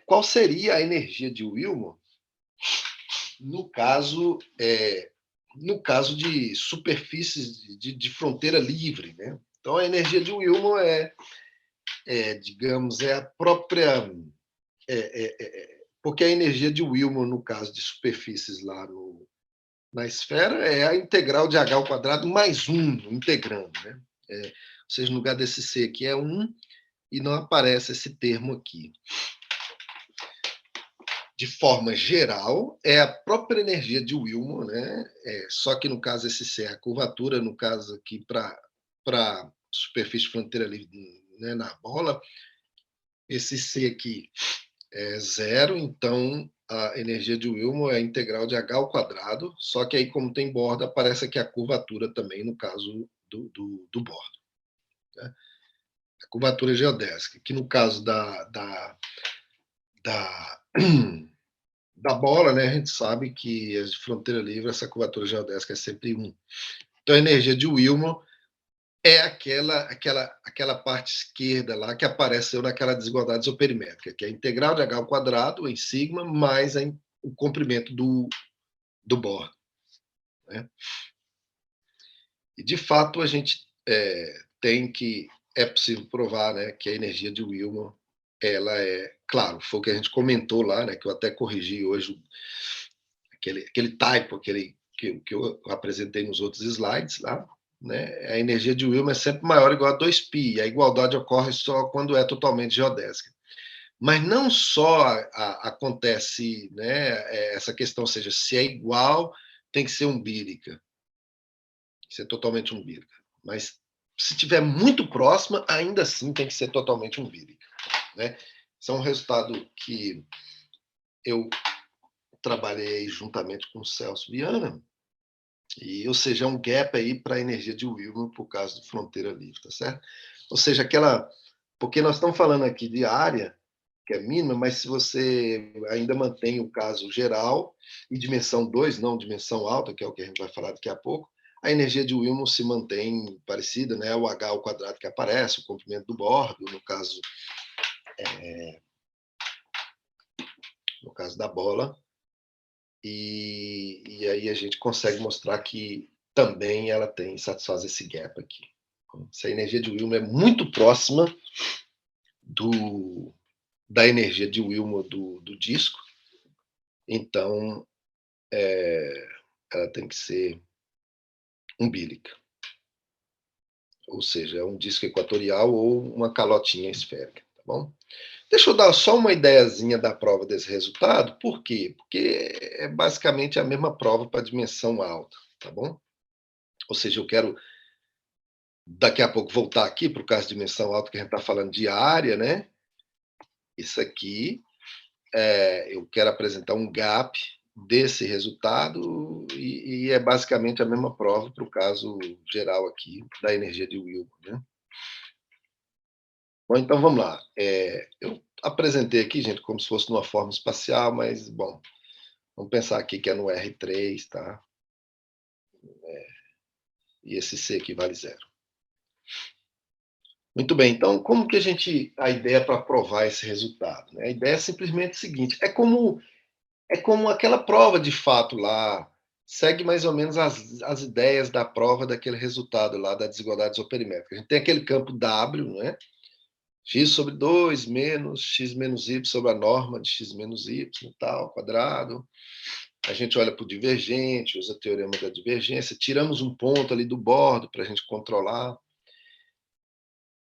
qual seria a energia de Wilmore no caso de superfícies de fronteira livre, né? Então, a energia de Wilmore digamos, a própria... porque a energia de Wilmore, no caso de superfícies lá na esfera é a integral de h ao quadrado mais 1, integrando, né? Ou seja, no lugar desse c aqui é 1, e não aparece esse termo aqui. De forma geral, é a própria energia de Willmore, né? Só que no caso esse C é a curvatura, no caso aqui para superfície fronteira livre, né, na bola, esse C aqui é zero, então a energia de Willmore é a integral de h ao quadrado, só que aí como tem borda, aparece aqui a curvatura também no caso do bordo. Né? A curvatura geodésica, que no caso da da bola, né, a gente sabe que as de fronteira livre, essa curvatura geodésica é sempre 1. Então, a energia de Willmore é aquela parte esquerda lá que apareceu naquela desigualdade isoperimétrica, que é a integral de h ao quadrado em sigma mais o comprimento do bordo. Né? E, de fato, a gente é possível provar, né, que a energia de Willmore, ela claro, foi o que a gente comentou lá, né, que eu até corrigi hoje, aquele typo, que eu apresentei nos outros slides lá, né? A energia de Willmore é sempre maior ou igual a 2π, e a igualdade ocorre só quando é totalmente geodésica. Mas não só acontece, né, essa questão, ou seja, se é igual, tem que ser umbílica, ser totalmente umbílica. Mas se estiver muito próxima, ainda assim tem que ser totalmente umbílica. Né? Isso é um resultado que eu trabalhei juntamente com o Celso Viana, ou seja, é um gap aí para a energia de Willmore por causa de fronteira livre, tá certo? Ou seja, porque nós estamos falando aqui de área, que é mínima, mas se você ainda mantém o caso geral e dimensão 2, não dimensão alta, que é o que a gente vai falar daqui a pouco, a energia de Willmore se mantém parecida, né? O h ao quadrado que aparece, o comprimento do bordo, no caso da bola, e aí a gente consegue mostrar que também ela satisfaz esse gap aqui. Se a energia de Willmore é muito próxima da energia de Willmore do disco, então ela tem que ser umbílica. Ou seja, é um disco equatorial ou uma calotinha esférica. Tá bom? Deixa eu dar só uma ideiazinha da prova desse resultado. Por quê? Porque é basicamente a mesma prova para dimensão alta. Tá bom? Ou seja, eu quero daqui a pouco voltar aqui para o caso de dimensão alta, que a gente está falando de área, né? Isso aqui, eu quero apresentar um gap desse resultado e é basicamente a mesma prova para o caso geral aqui da energia de Willmore, né? Bom, então vamos lá. Eu apresentei aqui, gente, como se fosse numa forma espacial, mas, bom, vamos pensar aqui que é no R3, tá? E esse C aqui vale 0. Muito bem, então, como que a ideia para provar esse resultado? Né? A ideia é simplesmente o seguinte, é como aquela prova de fato lá, segue mais ou menos as ideias da prova daquele resultado lá da desigualdade isoperimétrica. A gente tem aquele campo W, né? X sobre 2 menos x menos y sobre a norma de x menos y, tal, quadrado. A gente olha para o divergente, usa o teorema da divergência, tiramos um ponto ali do bordo para a gente controlar,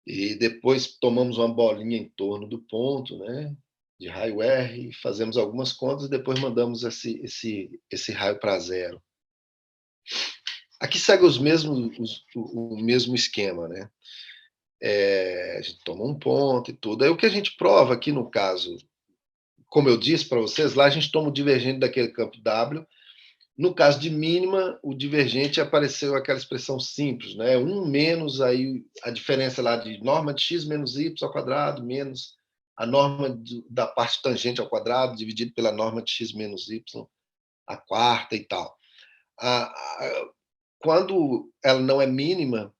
e depois tomamos uma bolinha em torno do ponto, né, de raio R, fazemos algumas contas e depois mandamos esse raio para zero. Aqui segue o mesmo esquema, né? A gente toma um ponto e tudo. Aí o que a gente prova aqui no caso, como eu disse para vocês, lá a gente toma o divergente daquele campo W. No caso de mínima, o divergente apareceu aquela expressão simples, né? 1 menos aí a diferença lá de norma de x menos y ao quadrado, menos a norma da parte tangente ao quadrado, dividido pela norma de x menos y, a quarta e tal. Quando ela não é mínima,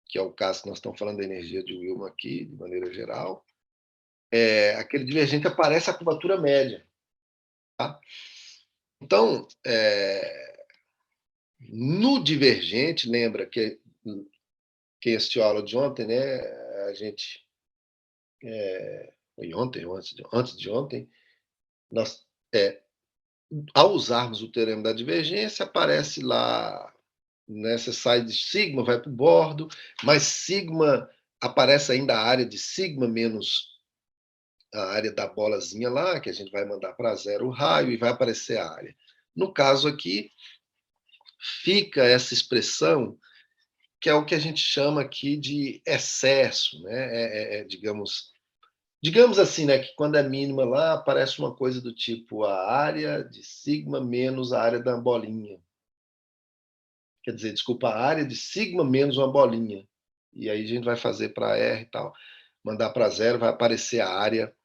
que é o caso que nós estamos falando da energia de Willmore aqui, de maneira geral, aquele divergente aparece a curvatura média. Tá? Então, no divergente, lembra que quem assistiu a aula de ontem, né, a gente, foi ontem ou antes de ontem, nós ao usarmos o teorema da divergência, aparece lá, né, você sai de sigma, vai para o bordo, mas sigma aparece ainda a área de sigma menos a área da bolazinha lá, que a gente vai mandar para zero o raio e vai aparecer a área. No caso aqui, fica essa expressão que é o que a gente chama aqui de excesso, né? Digamos assim, né, que quando é mínima lá, aparece uma coisa do tipo a área de sigma menos a área da bolinha. Quer dizer, desculpa, a área de sigma menos uma bolinha. E aí a gente vai fazer para R e tal. Mandar para zero, vai aparecer a área.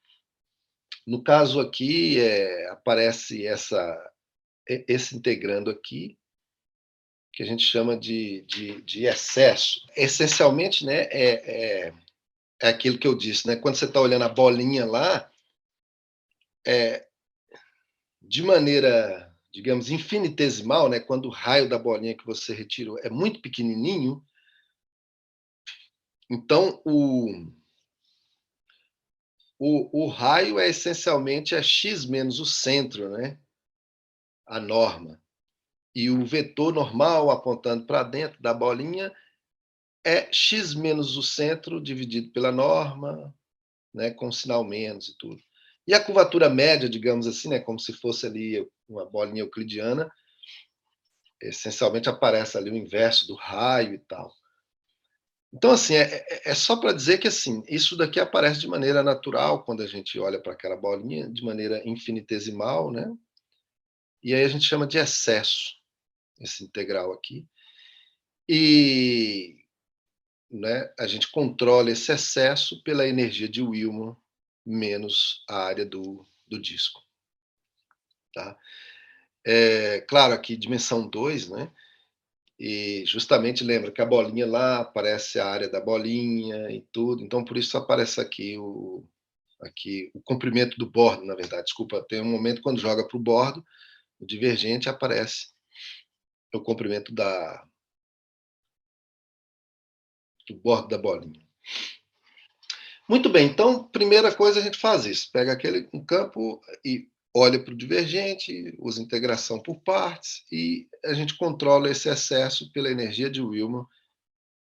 No caso aqui, aparece esse integrando aqui, que a gente chama de excesso. Essencialmente, né, é aquilo que eu disse, né? Quando você está olhando a bolinha lá, de maneira, digamos, infinitesimal, né? Quando o raio da bolinha que você retirou é muito pequenininho, então o raio é essencialmente a x menos o centro, né? A norma. E o vetor normal apontando para dentro da bolinha é x menos o centro dividido pela norma, né, com sinal menos e tudo. E a curvatura média, digamos assim, né, como se fosse ali uma bolinha euclidiana, essencialmente aparece ali o inverso do raio e tal. Então, assim, é só para dizer que assim, isso daqui aparece de maneira natural quando a gente olha para aquela bolinha, de maneira infinitesimal, né? E aí a gente chama de excesso, esse integral aqui. E, né, a gente controla esse excesso pela energia de Willmore menos a área do disco. Tá? Claro, aqui dimensão 2, né? E justamente lembra que a bolinha lá aparece a área da bolinha e tudo, então por isso aparece aqui o comprimento do bordo, na verdade, desculpa, tem um momento quando joga para o bordo, o divergente aparece o comprimento do bordo da bolinha. Muito bem, então, primeira coisa a gente faz isso, pega aquele um campo e olha para o divergente, usa integração por partes e a gente controla esse excesso pela energia de Willmore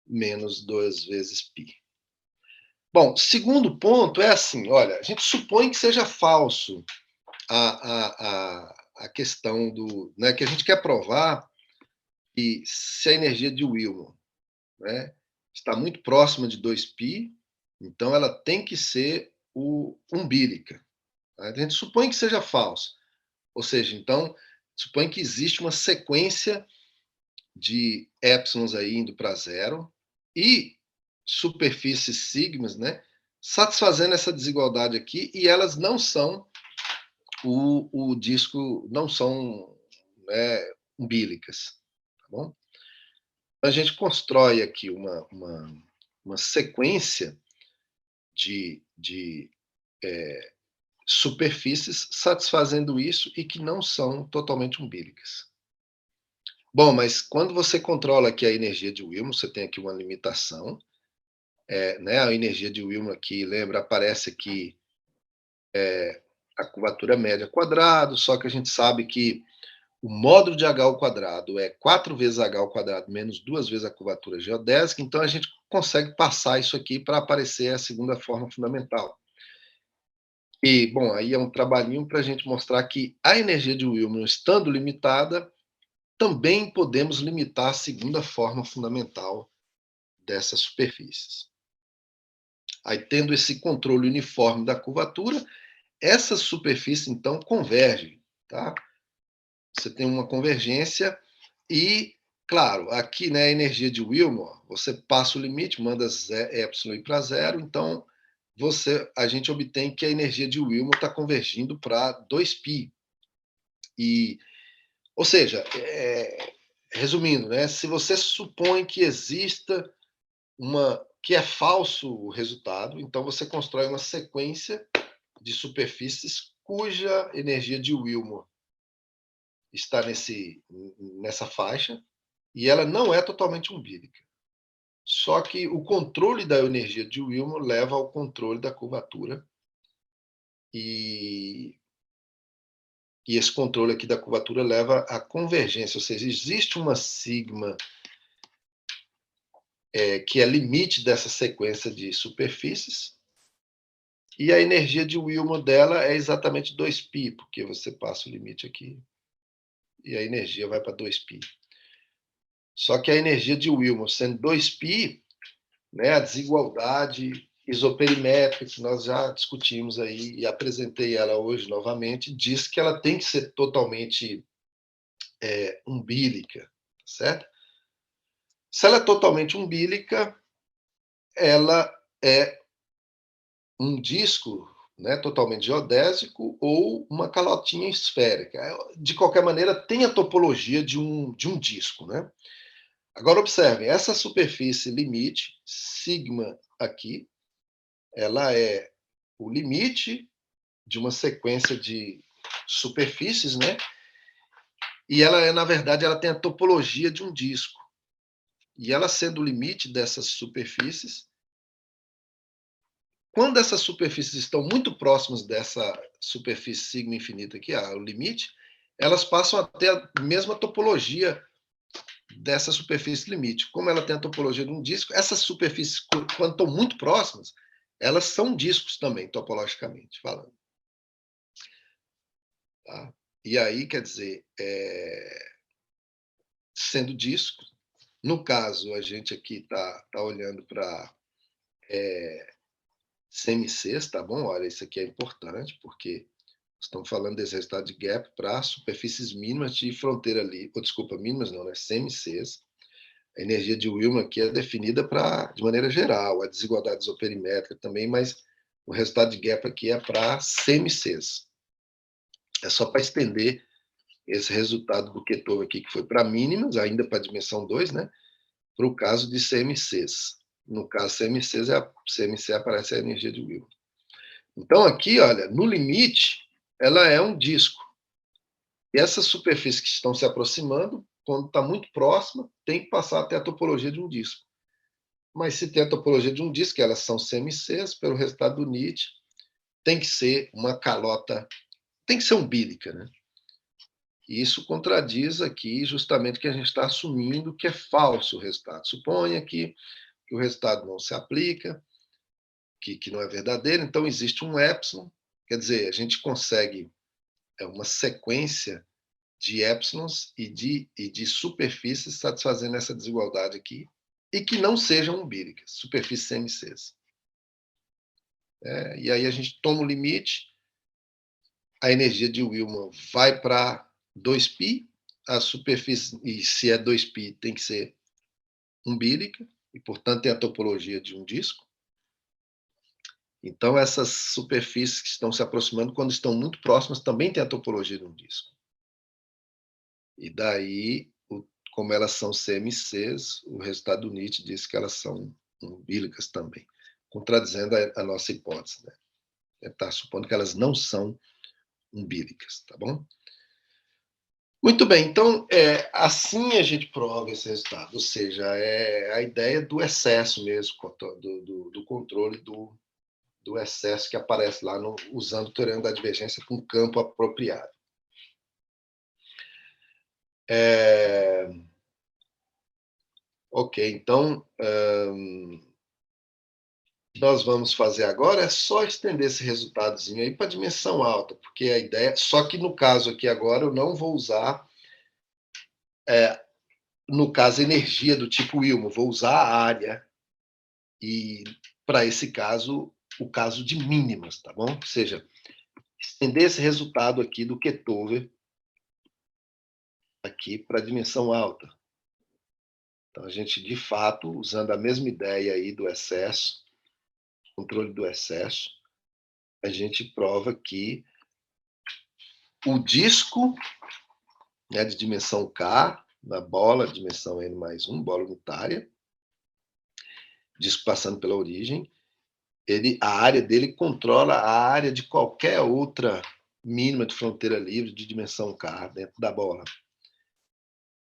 menos 2 vezes π. Bom, segundo ponto é assim, olha, a gente supõe que seja falso a questão do, né, que a gente quer provar que se a energia de Willmore, né, está muito próxima de 2π, então ela tem que ser umbílica. Tá? A gente supõe que seja falso, ou seja, então supõe que existe uma sequência de épsilons aí indo para zero e superfícies sigmas, né, satisfazendo essa desigualdade aqui, e elas não são o disco, não são, né, umbílicas. Tá bom? A gente constrói aqui uma sequência de superfícies satisfazendo isso e que não são totalmente umbílicas. Bom, mas quando você controla aqui a energia de Willmore, você tem aqui uma limitação, né? A energia de Willmore aqui, lembra, aparece aqui a curvatura média quadrado, só que a gente sabe que o módulo de h ao quadrado é 4 vezes h ao quadrado menos 2 vezes a curvatura geodésica, então a gente consegue passar isso aqui para aparecer a segunda forma fundamental. E, bom, aí é um trabalhinho para a gente mostrar que a energia de Willmore, estando limitada, também podemos limitar a segunda forma fundamental dessas superfícies. Aí, tendo esse controle uniforme da curvatura, essa superfície, então, converge. Tá? Você tem uma convergência e, claro, aqui, né, a energia de Willmore, você passa o limite, manda epsilon ir para zero, então a gente obtém que a energia de Willmore está convergindo para 2π. E, ou seja, resumindo, né, se você supõe que exista que é falso o resultado, então você constrói uma sequência de superfícies cuja energia de Willmore está nessa faixa e ela não é totalmente umbílica. Só que o controle da energia de Willmore leva ao controle da curvatura e E esse controle aqui da curvatura leva à convergência, ou seja, existe uma sigma que é limite dessa sequência de superfícies, e a energia de Wilmot dela é exatamente 2π, porque você passa o limite aqui, e a energia vai para 2π. Só que a energia de Wilmot sendo 2π, né, a desigualdade isoperimétrica, que nós já discutimos aí e apresentei ela hoje novamente, diz que ela tem que ser totalmente umbílica, certo? Se ela é totalmente umbílica, ela é um disco, né, totalmente geodésico ou uma calotinha esférica. De qualquer maneira, tem a topologia de um disco, né? Agora, observem, essa superfície limite, sigma aqui, ela é o limite de uma sequência de superfícies, né? E ela na verdade, ela tem a topologia de um disco. E ela sendo o limite dessas superfícies, quando essas superfícies estão muito próximas dessa superfície sigma infinita aqui, o limite, elas passam a ter a mesma topologia dessa superfície limite. Como ela tem a topologia de um disco, essas superfícies, quando estão muito próximas, elas são discos também, topologicamente falando. Tá? E aí, quer dizer, sendo disco, no caso, a gente aqui está olhando para semics, tá bom? Olha, isso aqui é importante, porque estamos falando desse resultado de gap para superfícies mínimas de fronteira livre, desculpa, mínimas não, né? Semics. A energia de Wilmot aqui é definida de maneira geral, a desigualdade isoperimétrica também, mas o resultado de gap aqui é para semics. É só para estender esse resultado do Ketov aqui, que foi para mínimas, ainda para a dimensão 2, né? Para o caso de CMCs. No caso CMCs, CMC aparece a energia de Wilmot. Então, aqui, olha, no limite, ela é um disco. E essas superfícies que estão se aproximando, quando está muito próxima, tem que passar até a topologia de um disco. Mas se tem a topologia de um disco, que elas são CMCs, pelo resultado do Nietzsche, tem que ser uma calota, tem que ser umbílica, né? E isso contradiz aqui justamente o que a gente está assumindo que é falso o resultado. Suponha que o resultado não se aplica, que não é verdadeiro, então existe um epsilon, quer dizer, a gente consegue uma sequência de épsilons e de superfícies satisfazendo essa desigualdade aqui, e que não sejam umbílicas, superfícies CMCs. E aí a gente toma o limite, a energia de Wilmot vai para 2π, a superfície, e se é 2π, tem que ser umbílica, e portanto tem a topologia de um disco. Então essas superfícies que estão se aproximando, quando estão muito próximas, também tem a topologia de um disco. E daí, como elas são CMCs, o resultado do Nietzsche diz que elas são umbílicas também, contradizendo a nossa hipótese, né? Está supondo que elas não são umbílicas, tá bom? Muito bem, então, assim a gente prova esse resultado, ou seja, é a ideia do excesso mesmo, do controle do excesso que aparece lá usando o teorema da divergência com campo apropriado. Ok, então, o que nós vamos fazer agora é só estender esse resultadozinho aí para a dimensão alta, porque a ideia, só que no caso aqui agora eu não vou usar, no caso, energia do tipo Wilmot, vou usar a área, e para esse caso, o caso de mínimas, tá bom? Ou seja, estender esse resultado aqui do Ketov aqui para a dimensão alta. Então, a gente, de fato, usando a mesma ideia aí do excesso, controle do excesso, a gente prova que o disco, né, de dimensão K, na bola, dimensão N+1, bola unitária, disco passando pela origem, a área dele controla a área de qualquer outra mínima de fronteira livre de dimensão K dentro da bola.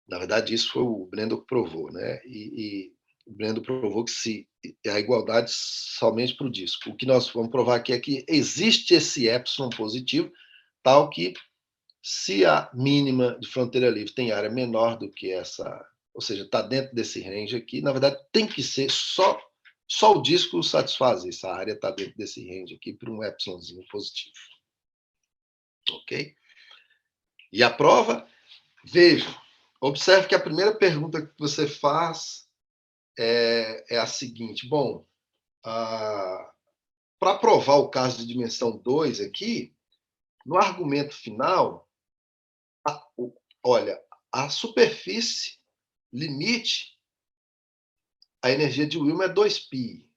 Na verdade, isso foi o Brendel que provou, né? E o Brendel provou que a igualdade somente para o disco. O que nós vamos provar aqui é que existe esse epsilon positivo, tal que Se a mínima de fronteira livre tem área menor do que essa, ou seja, está dentro desse range aqui, na verdade tem que ser só o disco satisfaz isso, a área está dentro desse range aqui para um epsilonzinho positivo. Ok? E a prova, veja, observe que a primeira pergunta que você faz é a seguinte: bom, para provar o caso de dimensão 2 aqui, no argumento final, olha, a superfície limite, a energia de Wilma é 2π.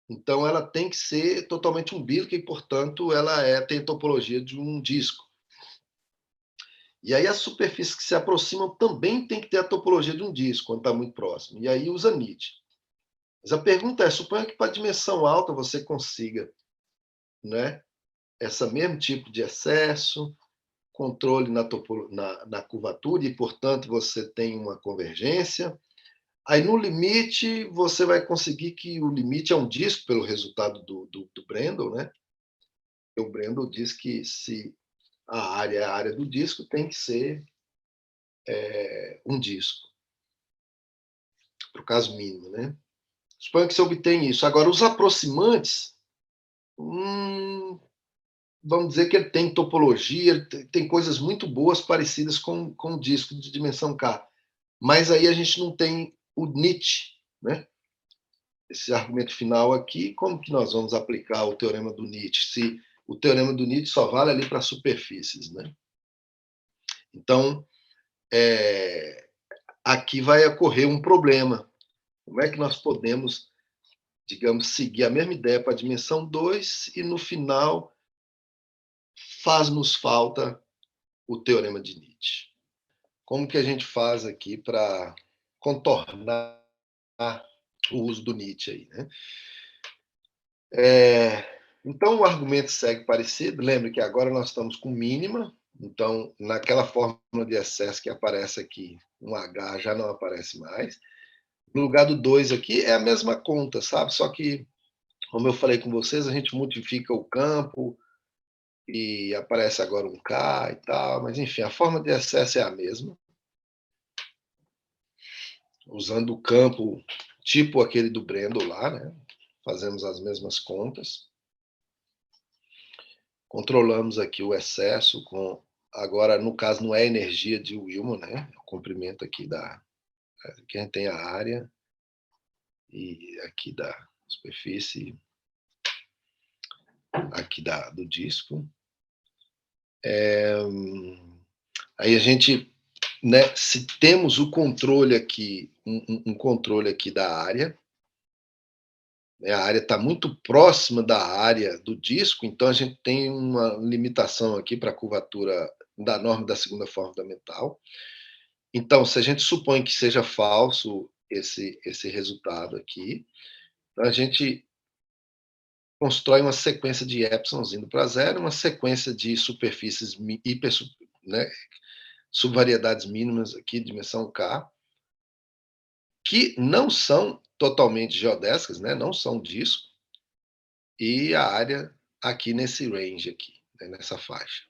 Então, ela tem que ser totalmente umbilical e, portanto, ela tem topologia de um disco. E aí, as superfícies que se aproximam também tem que ter a topologia de um disco, quando está muito próximo. E aí, usa NIT. Mas a pergunta é, suponha que para a dimensão alta você consiga, né, esse mesmo tipo de excesso, controle na curvatura, e, portanto, você tem uma convergência. Aí, no limite, você vai conseguir que o limite é um disco, pelo resultado do Brendel, né? O Brendel diz que se a área é a área do disco, tem que ser um disco, para o caso mínimo, né? Suponho que você obtém isso. Agora, os aproximantes, vamos dizer que ele tem topologia, tem coisas muito boas parecidas com o disco de dimensão K. Mas aí a gente não tem o Nietzsche, né? Esse argumento final aqui, como que nós vamos aplicar o teorema do Nietzsche? Se o teorema do Nietzsche só vale ali para superfícies, né? Então, aqui vai ocorrer um problema. Como é que nós podemos, digamos, seguir a mesma ideia para a dimensão 2 e, no final, faz-nos falta o teorema de Nietzsche? Como que a gente faz aqui para contornar o uso do Nietzsche aí, né? Então, o argumento segue parecido. Lembre que agora nós estamos com mínima. Então, naquela fórmula de excesso que aparece aqui, um H já não aparece mais. No lugar do 2 aqui é a mesma conta, sabe? Só que, como eu falei com vocês, a gente multiplica o campo e aparece agora um K e tal. Mas, enfim, a forma de excesso é a mesma. Usando o campo tipo aquele do Brendel lá, né? Fazemos as mesmas contas. Controlamos aqui o excesso com... Agora, no caso, não é a energia de Willman, né? É o comprimento aqui da... Aqui a gente tem a área e aqui da superfície, aqui do disco. Aí a gente, né, se temos o controle aqui, um controle aqui da área, né, a área está muito próxima da área do disco, então a gente tem uma limitação aqui para a curvatura da norma da segunda forma fundamental. Então, se a gente supõe que seja falso esse resultado aqui, então a gente constrói uma sequência de épsilons indo para zero, uma sequência de superfícies né, subvariedades mínimas aqui, dimensão K, que não são totalmente geodésicas, né, não são disco, e a área aqui nesse range aqui, né, nessa faixa.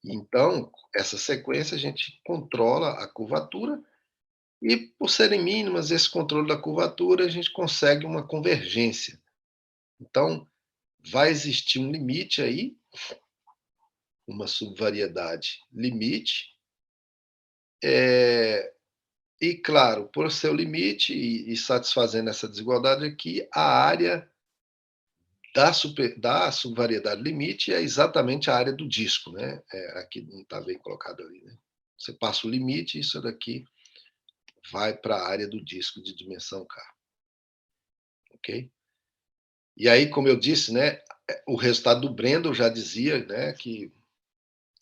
Então, essa sequência a gente controla a curvatura e, por serem mínimas, esse controle da curvatura, a gente consegue uma convergência. Então, vai existir um limite aí, uma subvariedade limite, e, claro, por ser o limite e satisfazendo essa desigualdade aqui, a área da subvariedade limite é exatamente a área do disco, né? Aqui não está bem colocado ali, né? Você passa o limite, isso daqui vai para a área do disco de dimensão K. Ok? E aí, como eu disse, né, o resultado do Brendel já dizia, né, que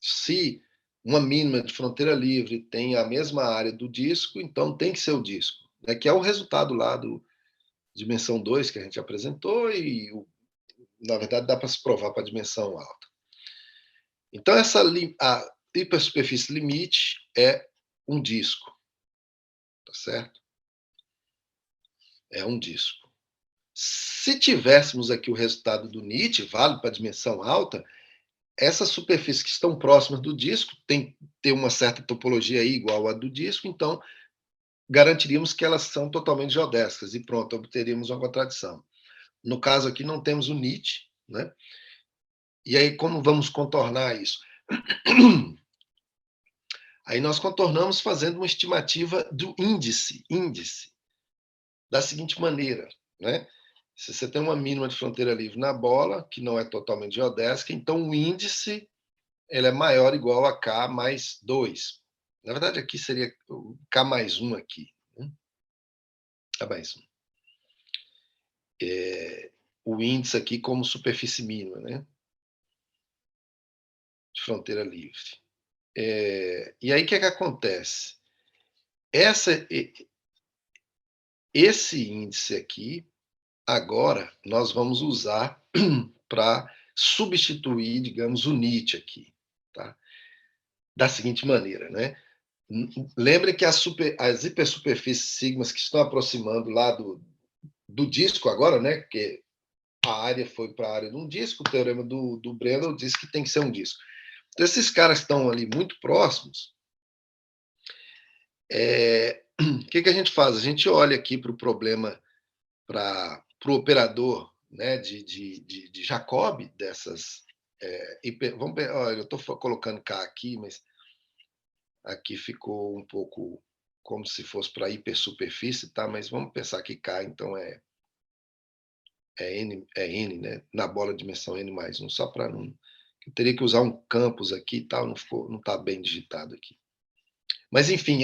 se uma mínima de fronteira livre tem a mesma área do disco, então tem que ser o disco, né, que é o resultado lá do dimensão 2 que a gente apresentou e, na verdade, dá para se provar para a dimensão alta. Então, a hipersuperfície limite é um disco, tá certo? É um disco. Se tivéssemos aqui o resultado do Nietzsche, válido para a dimensão alta, essas superfícies que estão próximas do disco têm que ter uma certa topologia aí igual à do disco, então garantiríamos que elas são totalmente geodésicas, e pronto, obteríamos uma contradição. No caso aqui não temos o Nietzsche, né? E aí como vamos contornar isso? Aí nós contornamos fazendo uma estimativa do índice, da seguinte maneira, né? Se você tem uma mínima de fronteira livre na bola, que não é totalmente geodésica, então o índice ele é maior ou igual a K mais 2. Na verdade, aqui seria K mais 1 aqui. Né? K mais 1. O índice aqui como superfície mínima, né? De fronteira livre. E aí, o que acontece? Esse índice aqui, agora, nós vamos usar para substituir, digamos, o Nietzsche aqui. Tá? Da seguinte maneira, né? Lembre que as hipersuperfícies sigmas que estão aproximando lá do disco agora, né? Porque a área foi para a área de um disco, o teorema do Bredel diz que tem que ser um disco. Então, esses caras estão ali muito próximos. O que a gente faz? A gente olha aqui para o problema, para o operador, né, de Jacobi, dessas. Vamos ver, olha, eu estou colocando K aqui, mas aqui ficou um pouco como se fosse para hipersuperfície, tá? Mas vamos pensar que K, então, é N, né? Na bola de dimensão N mais 1, só para não... Eu teria que usar um campus aqui e tal, não está bem digitado aqui. Mas, enfim,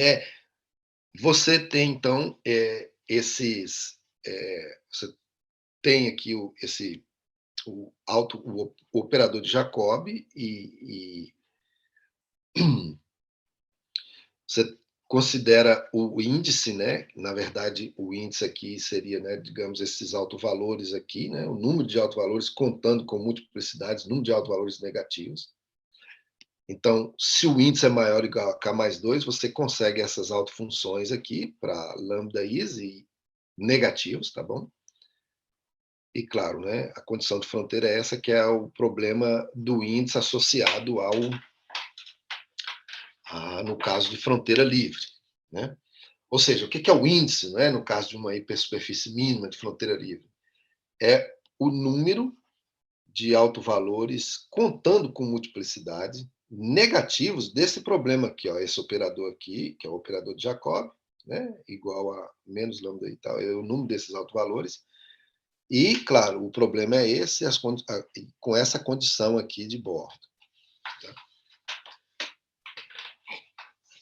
você tem, então, você tem aqui o operador de Jacobi e você considera o índice, né? Na verdade, o índice aqui seria, né, digamos, esses autovalores aqui, né? O número de autovalores contando com multiplicidades, número de autovalores negativos. Então, se o índice é maior ou igual a K mais 2, você consegue essas autofunções aqui para lambda easy negativos, tá bom? E, claro, né, a condição de fronteira é essa, que é o problema do índice associado no caso de fronteira livre. Né? Ou seja, o que é o índice, né, no caso de uma hipersuperfície mínima de fronteira livre? É o número de autovalores contando com multiplicidade negativos desse problema aqui, ó, esse operador aqui, que é o operador de Jacob, né, igual a menos lambda e tal, é o número desses autovalores. E, claro, o problema é esse, com essa condição aqui de bordo. Tá?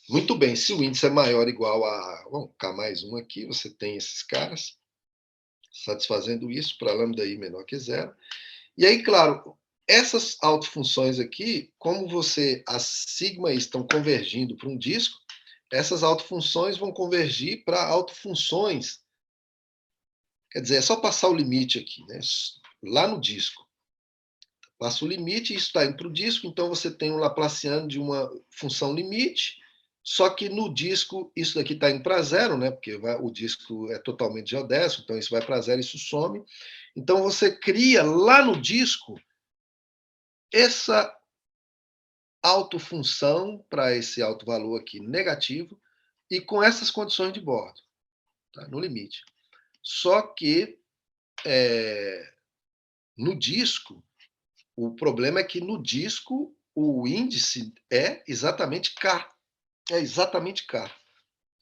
Muito bem, se o índice é maior ou igual a K mais 1 aqui, você tem esses caras satisfazendo isso para lambda i menor que zero. E aí, claro, essas autofunções aqui, como as sigma estão convergindo para um disco, essas autofunções vão convergir para autofunções. Quer dizer, é só passar o limite aqui, né? Lá no disco. Passa o limite, isso está indo para o disco, então você tem um Laplaciano de uma função limite, só que no disco isso daqui está indo para zero, né? Porque o disco é totalmente geodésico, então isso vai para zero, isso some. Então você cria lá no disco essa autofunção para esse alto valor aqui negativo e com essas condições de bordo, tá? No limite. Só que no disco, o problema é que no disco o índice é exatamente K. É exatamente K.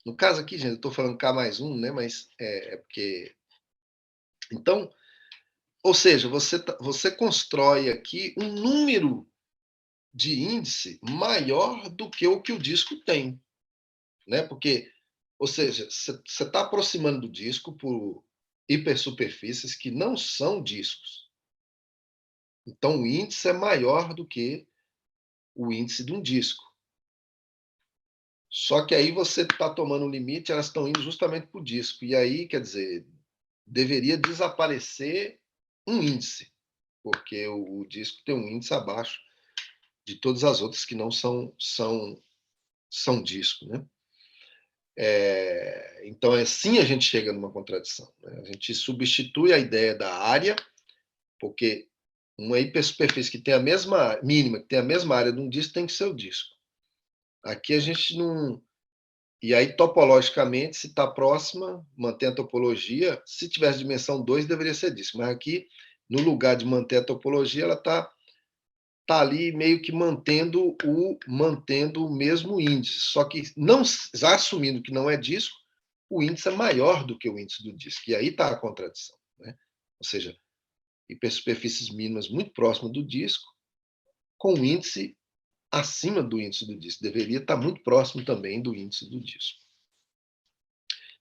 No caso aqui, gente, eu estou falando K mais 1, né? Mas é porque... Então, ou seja, você constrói aqui um número de índice maior do que o disco tem. Né? Porque, ou seja, você está aproximando do disco por hipersuperfícies que não são discos. Então, o índice é maior do que o índice de um disco. Só que aí você está tomando um limite, elas estão indo justamente para o disco. E aí, quer dizer, deveria desaparecer um índice, porque o disco tem um índice abaixo de todas as outras que não são disco. Né? Então, assim a gente chega numa contradição. Né? A gente substitui a ideia da área, porque Uma hipersuperfície que tem a mesma mínima, que tem a mesma área de um disco, tem que ser o disco. Aqui a gente não... E aí, topologicamente, se está próxima, mantém a topologia. Se tivesse dimensão 2, deveria ser disco. Mas aqui, no lugar de manter a topologia, ela está ali meio que mantendo o mesmo índice. Só que, não, já assumindo que não é disco, o índice é maior do que o índice do disco. E aí está a contradição. Né? Ou seja, hipersuperfícies mínimas muito próximas do disco, com o índice acima do índice do disco. Deveria estar muito próximo também do índice do disco.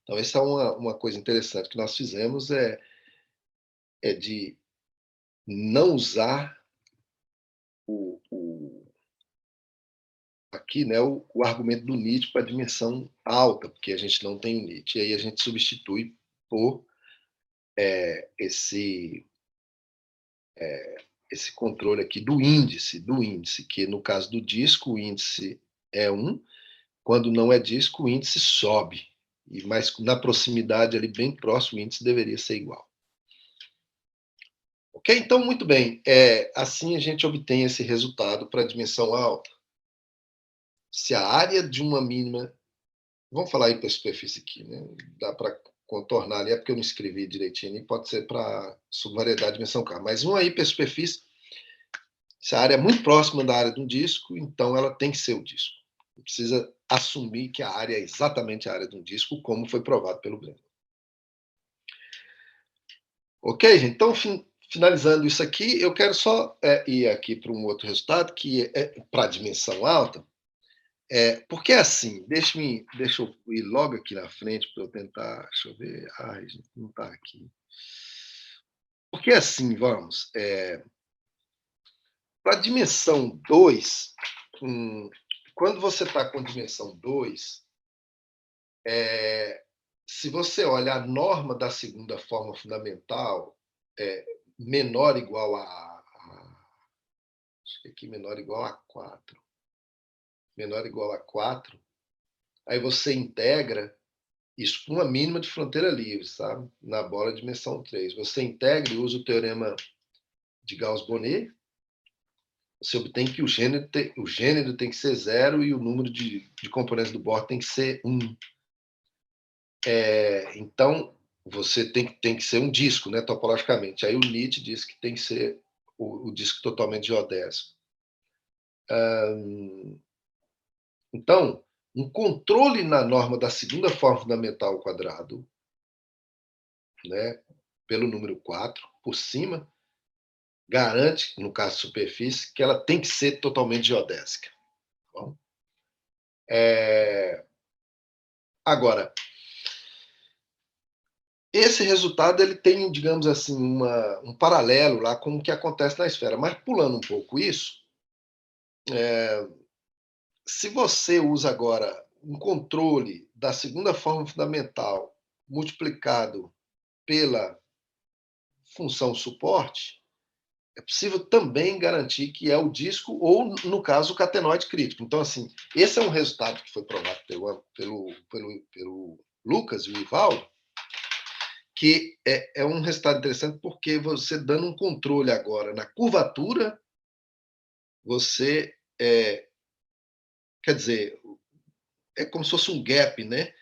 Então, essa é uma coisa interessante que nós fizemos, é de não usar aqui, né, o argumento do NIT para dimensão alta, porque a gente não tem o NIT. E aí a gente substitui por esse controle aqui do índice, que no caso do disco, o índice é 1, quando não é disco, o índice sobe. Mas na proximidade, ali bem próximo, o índice deveria ser igual. Ok? Então, muito bem. Assim a gente obtém esse resultado para a dimensão alta. Se a área de uma mínima... Vamos falar aí para a superfície aqui, né? Dá para contornar ali, é porque eu não escrevi direitinho, e pode ser para subvariedade de dimensão K. Mas uma hipersuperfície, se a área é muito próxima da área de um disco, então ela tem que ser o disco. Não precisa assumir que a área é exatamente a área de um disco, como foi provado pelo Brenner. Ok, gente? Então, finalizando isso aqui, eu quero só ir aqui para um outro resultado, que é para a dimensão alta. Porque assim, deixa eu ir logo aqui na frente para eu tentar... Deixa eu ver. Ai, gente, não está aqui. Porque assim, vamos... para a dimensão 2, quando você está com dimensão 2, se você olha a norma da segunda forma fundamental, menor ou igual a... Acho que aqui menor ou igual a 4. Menor ou igual a 4, aí você integra isso para uma mínima de fronteira livre, sabe? Na bola de dimensão 3. Você integra e usa o teorema de Gauss-Bonnet, você obtém que o gênero tem que ser 0 e o número de componentes do Bohr tem que ser 1. Então, você tem que ser um disco, né, topologicamente. Aí o Nietzsche diz que tem que ser o disco totalmente geodésico. Então, um controle na norma da segunda forma fundamental ao quadrado, né, pelo número 4, por cima, garante, no caso de superfície, que ela tem que ser totalmente geodésica. Tá bom? Agora, esse resultado ele tem, digamos assim, um paralelo lá com o que acontece na esfera. Mas, pulando um pouco isso, se você usa agora um controle da segunda forma fundamental multiplicado pela função suporte, é possível também garantir que é o disco ou, no caso, o catenoide crítico. Então, assim, esse é um resultado que foi provado pelo Lucas e o Ivaldo, que é um resultado interessante porque você dando um controle agora na curvatura, você, quer dizer, é como se fosse um gap, né?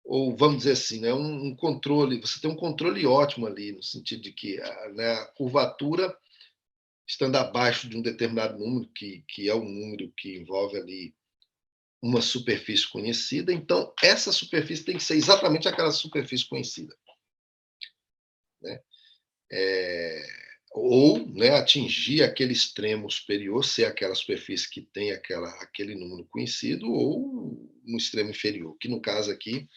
Ou vamos dizer assim, né? um controle, você tem um controle ótimo ali, no sentido de que a curvatura, estando abaixo de um determinado número, que é um número que envolve ali uma superfície conhecida, então essa superfície tem que ser exatamente aquela superfície conhecida. Né? Ou, né, atingir aquele extremo superior, ser aquela superfície que tem aquele número conhecido, ou no extremo inferior, que no caso aqui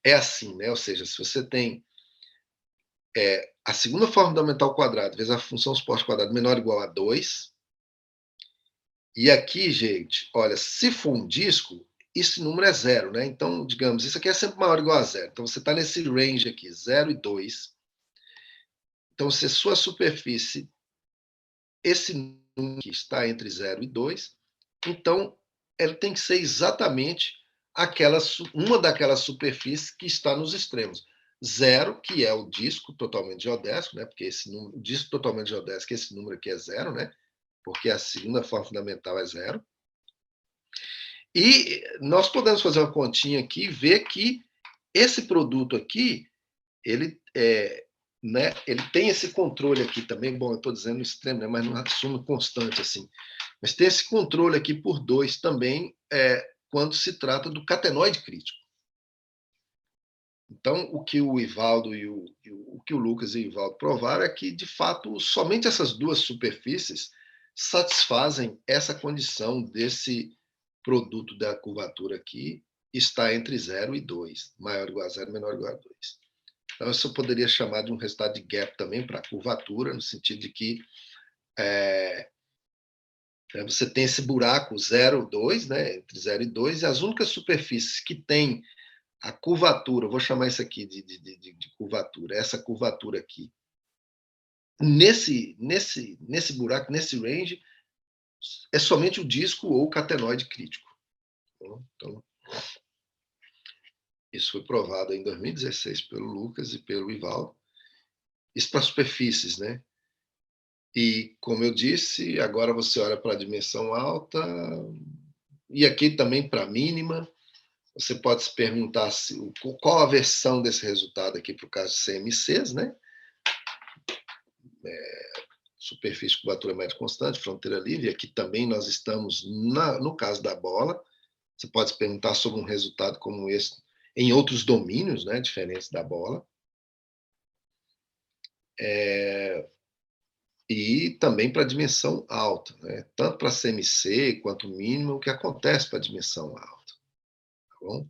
é assim, né? Ou seja, se você tem a segunda forma fundamental ao quadrado vezes a função suporte ao quadrado menor ou igual a 2, e aqui, gente, olha, se for um disco, esse número é 0, né? Então, digamos, isso aqui é sempre maior ou igual a 0. Então, você está nesse range aqui, 0 e 2. Então, se a sua superfície, esse número que está entre 0 e 2, então, ela tem que ser exatamente uma daquelas superfícies que está nos extremos. 0, que é o disco totalmente geodésico, né? Porque o disco totalmente geodésico, esse número aqui é 0, né? Porque a segunda forma fundamental é 0. E nós podemos fazer uma continha aqui e ver que esse produto aqui, ele tem esse controle aqui também. Bom, eu estou dizendo extremo, né? Mas não assumo constante assim. Mas tem esse controle aqui por 2 também, quando se trata do catenoide crítico. Então, o que o Ivaldo o que o Lucas e o Ivaldo provaram é que, de fato, somente essas duas superfícies satisfazem essa condição desse produto da curvatura aqui está entre 0 e 2, maior ou igual a 0, menor ou igual a 2. Então, isso eu poderia chamar de um resultado de gap também para a curvatura, no sentido de que você tem esse buraco 0, 2, né, entre 0 e 2, e as únicas superfícies que têm a curvatura, vou chamar isso aqui de curvatura, essa curvatura aqui, nesse buraco, nesse range, é somente o disco ou o catenoide crítico. Então, isso foi provado em 2016 pelo Lucas e pelo Ivaldo. Isso para superfícies, né? E, como eu disse, agora você olha para a dimensão alta, e aqui também para a mínima. Você pode se perguntar qual a versão desse resultado aqui para o caso de CMCs, né? Superfície, curvatura média constante, fronteira livre. Aqui também nós estamos no caso da bola. Você pode se perguntar sobre um resultado como esse em outros domínios, né, diferentes da bola. E também para a dimensão alta, né? Tanto para CMC quanto mínima, o que acontece para a dimensão alta. Tá bom?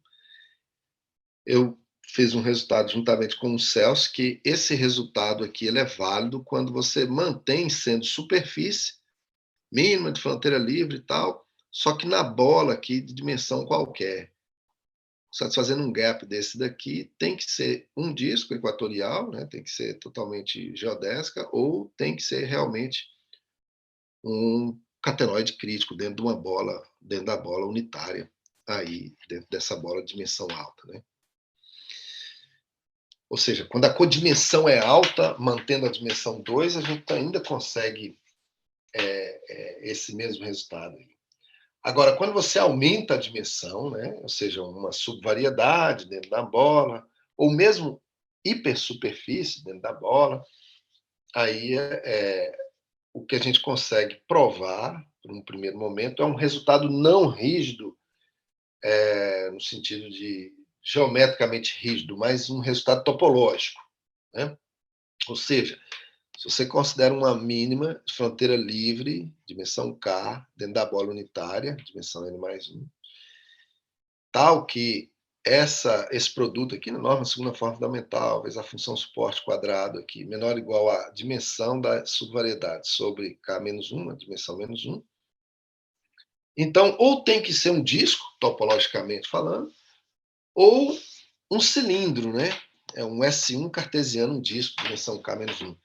Eu fiz um resultado juntamente com o Celso, que esse resultado aqui ele é válido quando você mantém sendo superfície mínima de fronteira livre e tal, só que na bola aqui de dimensão qualquer. Satisfazendo um gap desse daqui, tem que ser um disco equatorial, né? Tem que ser totalmente geodésica, ou tem que ser realmente um catenoide crítico dentro de uma bola, dentro da bola unitária, aí dentro dessa bola de dimensão alta, né? Ou seja, quando a codimensão é alta, mantendo a dimensão 2, a gente ainda consegue esse mesmo resultado. Agora, quando você aumenta a dimensão, né, ou seja, uma subvariedade dentro da bola, ou mesmo hipersuperfície dentro da bola, aí o que a gente consegue provar, no primeiro momento, é um resultado não rígido, no sentido de geometricamente rígido, mas um resultado topológico, né? Ou seja, se você considera uma mínima de fronteira livre, dimensão K, dentro da bola unitária, dimensão N mais 1, tal que esse produto aqui, na norma segunda forma fundamental, vezes a função suporte quadrado aqui, menor ou igual à dimensão da subvariedade sobre K menos 1, a dimensão menos 1. Então, ou tem que ser um disco, topologicamente falando, ou um cilindro, né? É um S1 cartesiano, um disco, dimensão K menos 1.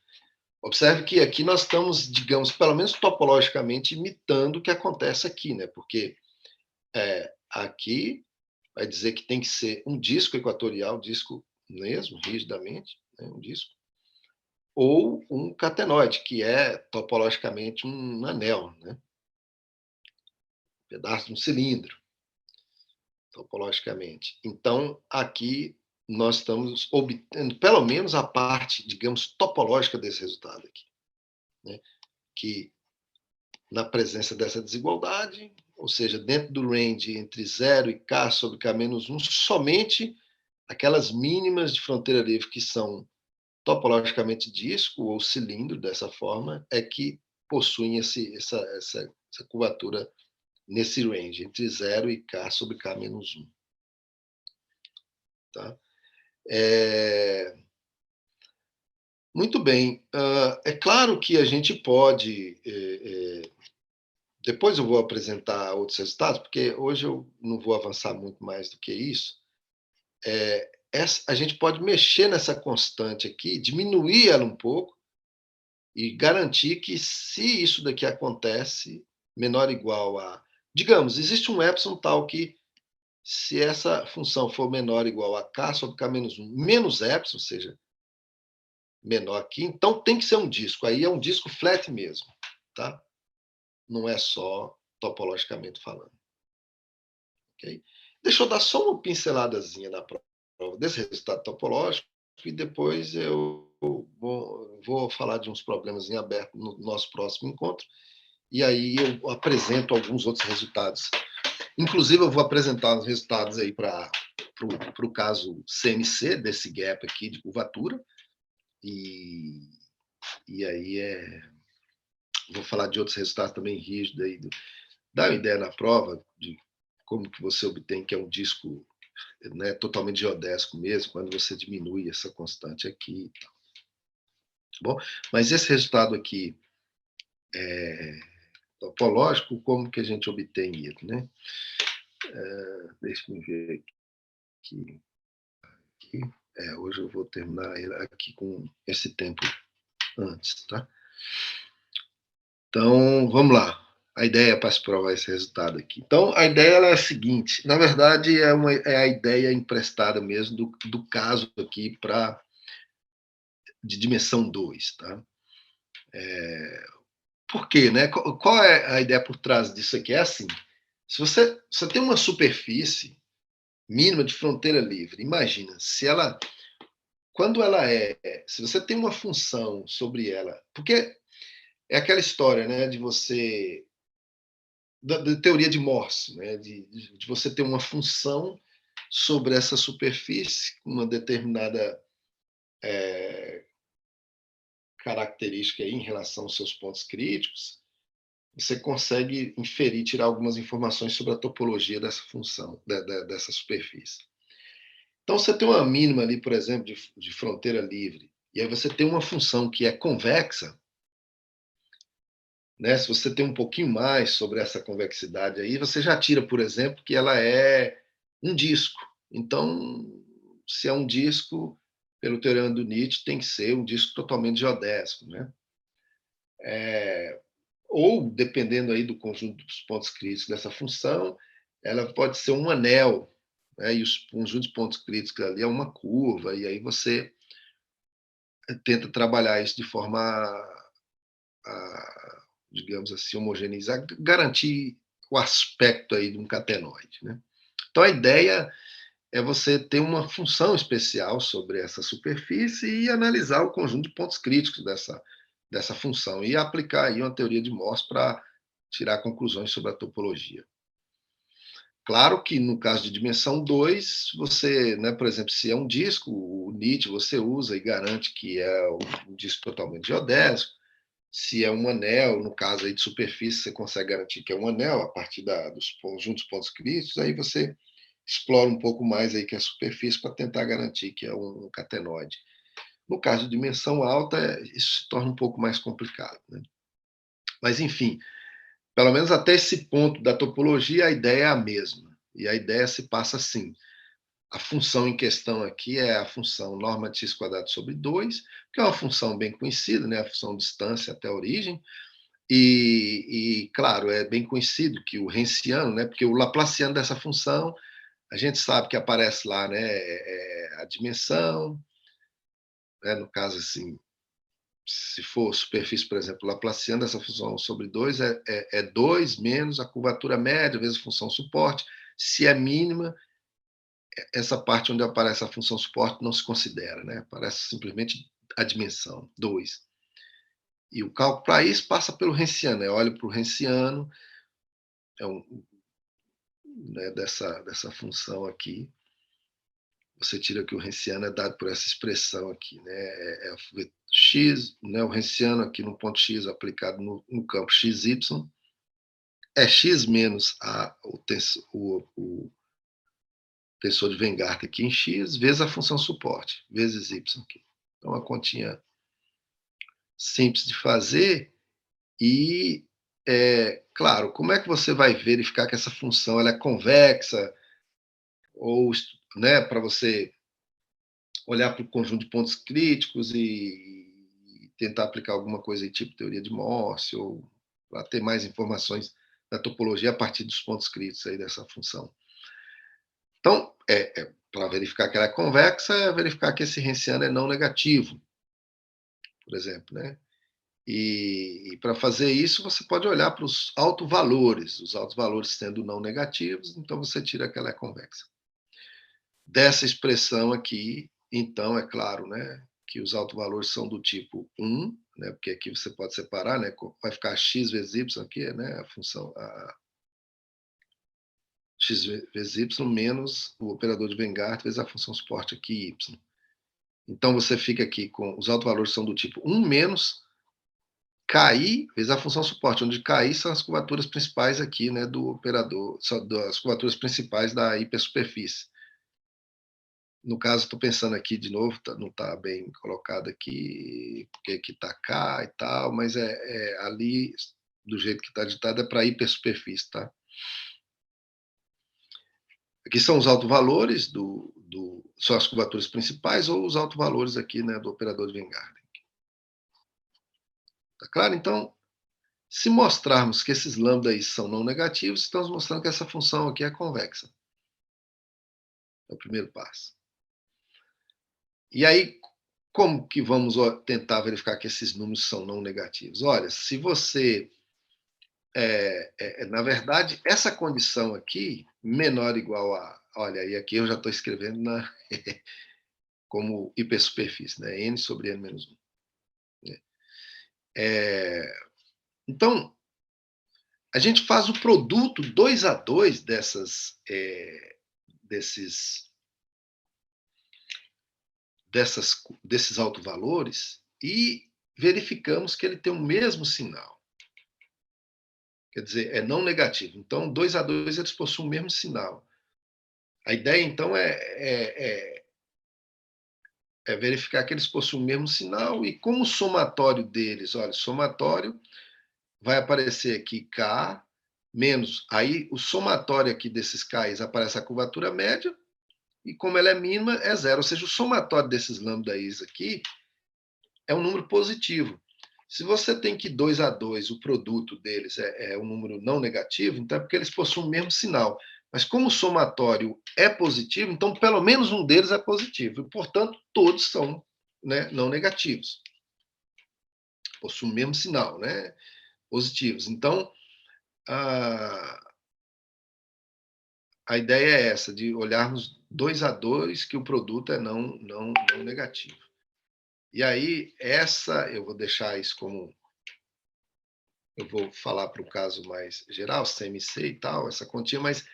Observe que aqui nós estamos, digamos, pelo menos topologicamente, imitando o que acontece aqui, né? Porque aqui vai dizer que tem que ser um disco equatorial, disco mesmo, rigidamente, né? Um disco, ou um catenoide, que é topologicamente um anel, né? Um pedaço de um cilindro, topologicamente. Então, aqui nós estamos obtendo pelo menos a parte, digamos, topológica desse resultado aqui, né? Que na presença dessa desigualdade, ou seja, dentro do range entre 0 e K sobre K menos 1, somente aquelas mínimas de fronteira livre que são topologicamente disco ou cilindro, dessa forma, é que possuem essa curvatura nesse range, entre 0 e K sobre K menos 1. Tá? Muito bem. É claro que a gente pode... depois eu vou apresentar outros resultados, porque hoje eu não vou avançar muito mais do que isso. A gente pode mexer nessa constante aqui, diminuir ela um pouco e garantir que, se isso daqui acontece, menor ou igual a... Digamos, existe um epsilon tal que se essa função for menor ou igual a k sobre k menos 1 menos epsilon, ou seja, menor aqui, então tem que ser um disco. Aí é um disco flat mesmo, tá? Não é só topologicamente falando. Okay? Deixa eu dar só uma pinceladazinha na prova desse resultado topológico e depois eu vou falar de uns problemas em aberto no nosso próximo encontro. E aí eu apresento alguns outros resultados. Inclusive, eu vou apresentar os resultados aí para o caso CMC, desse gap aqui de curvatura. E aí vou falar de outros resultados também rígidos aí, dá uma ideia na prova de como que você obtém que é um disco, né, totalmente geodésico mesmo, quando você diminui essa constante aqui. Tá bom? Mas esse resultado aqui topológico, como que a gente obtém ele, né? Deixa eu ver aqui. Hoje eu vou terminar aqui com esse tempo antes, tá? Então, vamos lá. A ideia para se provar esse resultado aqui. Então, a ideia é a seguinte: na verdade, é a ideia emprestada mesmo do caso aqui de dimensão 2. Tá? Por quê? Né? Qual é a ideia por trás disso aqui? É assim: se você tem uma superfície mínima de fronteira livre, imagina, se você tem uma função sobre ela, porque é aquela história, né, de você da teoria de Morse, né, de você ter uma função sobre essa superfície, uma determinada característica aí em relação aos seus pontos críticos, você consegue inferir, tirar algumas informações sobre a topologia dessa função, dessa superfície. Então, você tem uma mínima ali, por exemplo, de fronteira livre, e aí você tem uma função que é convexa, né? Se você tem um pouquinho mais sobre essa convexidade aí, você já tira, por exemplo, que ela é um disco. Então, se é um disco, pelo teorema do Nietzsche, tem que ser um disco totalmente geodésico, né? Ou, dependendo aí do conjunto dos pontos críticos dessa função, ela pode ser um anel, né? E os conjuntos de pontos críticos ali é uma curva, e aí você tenta trabalhar isso de forma digamos assim, homogeneizar, garantir o aspecto aí de um catenoide, né? Então, a ideia é você ter uma função especial sobre essa superfície e analisar o conjunto de pontos críticos dessa função e aplicar aí uma teoria de Morse para tirar conclusões sobre a topologia. Claro que no caso de dimensão 2, você, né, por exemplo, se é um disco, o Nietzsche você usa e garante que é um disco totalmente geodésico. Se é um anel, no caso aí de superfície, você consegue garantir que é um anel a partir dos conjuntos pontos críticos, aí você explora um pouco mais aí que é a superfície para tentar garantir que é um catenoide. No caso de dimensão alta, isso se torna um pouco mais complicado, né? Mas, enfim, pelo menos até esse ponto da topologia, a ideia é a mesma. E a ideia se passa assim: a função em questão aqui é a função norma de x² sobre 2, que é uma função bem conhecida, né? A função distância até a origem. Claro, é bem conhecido que o Rensiano, né? Porque o Laplaciano dessa função, a gente sabe que aparece lá, né? A dimensão, né? No caso, assim, se for superfície, por exemplo, Laplaciano dessa função sobre 2 é 2 menos a curvatura média vezes a função suporte. Se é mínima, essa parte onde aparece a função suporte não se considera, né? Aparece simplesmente a dimensão, 2. E o cálculo para isso passa pelo Rensiano. Eu olho para o Rensiano, né, dessa função aqui. Você tira que o Rensiano é dado por essa expressão aqui, né? X, né? O Rensiano aqui no ponto X aplicado no campo XY é X menos o tensor de Weingart aqui em X, vezes a função suporte, vezes Y aqui. Então, uma continha simples de fazer e, claro, como é que você vai verificar que essa função ela é convexa ou, né, para você olhar para o conjunto de pontos críticos e tentar aplicar alguma coisa aí, tipo teoria de Morse, ou para ter mais informações da topologia a partir dos pontos críticos aí dessa função. Então, para verificar que ela é convexa, é verificar que esse Hessiano é não negativo, por exemplo, né? E para fazer isso, você pode olhar para os autovalores. Os autovalores sendo não negativos, então você tira que ela é convexa. Dessa expressão aqui, então, é claro, né, que os autovalores são do tipo 1, né, porque aqui você pode separar, né, vai ficar x vezes y aqui, né, a função x vezes y menos o operador de Weingart vezes a função suporte aqui y. Então você fica aqui com os autovalores são do tipo 1 menos KI vezes a função suporte, onde KI são as curvaturas principais aqui, né, do operador, das curvaturas principais da hipersuperfície. No caso, estou pensando aqui de novo, não está bem colocado aqui, porque aqui está K e tal, mas ali, do jeito que está ditado, é para hipersuperfície, tá? Aqui são os autovalores, são as curvaturas principais, ou os autovalores aqui, né, do operador de Weingart. Tá claro? Então, se mostrarmos que esses lambda são não negativos, estamos mostrando que essa função aqui é convexa. É o primeiro passo. E aí, como que vamos tentar verificar que esses números são não negativos? Olha, se você... na verdade, essa condição aqui, menor ou igual a... Olha, e aqui eu já estou escrevendo como hipersuperfície, né? N sobre N menos 1. Então, a gente faz o produto 2 a 2 desses autovalores e verificamos que ele tem o mesmo sinal. Quer dizer, é não negativo. Então, 2 a 2 eles possuem o mesmo sinal. A ideia, então, é verificar que eles possuem o mesmo sinal e como o somatório deles, olha, somatório vai aparecer aqui K menos, aí o somatório aqui desses K's aparece a curvatura média e como ela é mínima, é zero. Ou seja, o somatório desses lambda's aqui é um número positivo. Se você tem que 2 a 2, o produto deles é um número não negativo, então é porque eles possuem o mesmo sinal. Mas como o somatório é positivo, então pelo menos um deles é positivo. E, portanto, todos são, né, não negativos. Possuem o mesmo sinal, né, positivos. Então, a ideia é essa, de olharmos 2 a 2 que o produto é não negativo. E aí, eu vou deixar isso como... Eu vou falar para o caso mais geral, CMC e tal, essa continha, mas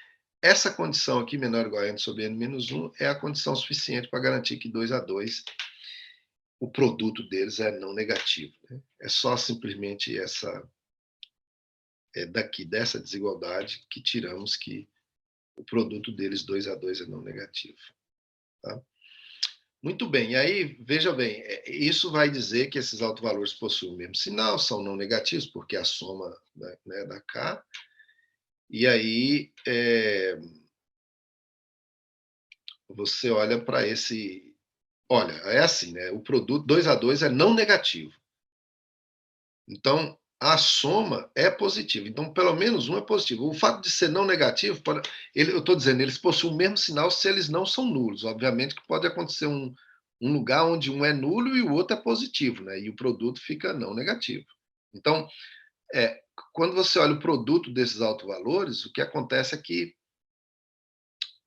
essa condição aqui, menor ou igual a n sobre n menos 1, é a condição suficiente para garantir que 2 a 2 o produto deles é não negativo. Né? É só simplesmente dessa desigualdade que tiramos que o produto deles 2 a 2 é não negativo. Tá? Muito bem, e aí, veja bem, isso vai dizer que esses autovalores possuem o mesmo sinal, são não negativos, porque a soma, né, da K, e aí você olha para esse... Olha, é assim, né? O produto 2 a 2 é não negativo. Então, a soma é positiva. Então, pelo menos um é positivo. O fato de ser não negativo, eu estou dizendo, eles possuem o mesmo sinal se eles não são nulos. Obviamente que pode acontecer um lugar onde um é nulo e o outro é positivo, né? E o produto fica não negativo. Então, quando você olha o produto desses autovalores, o que acontece é que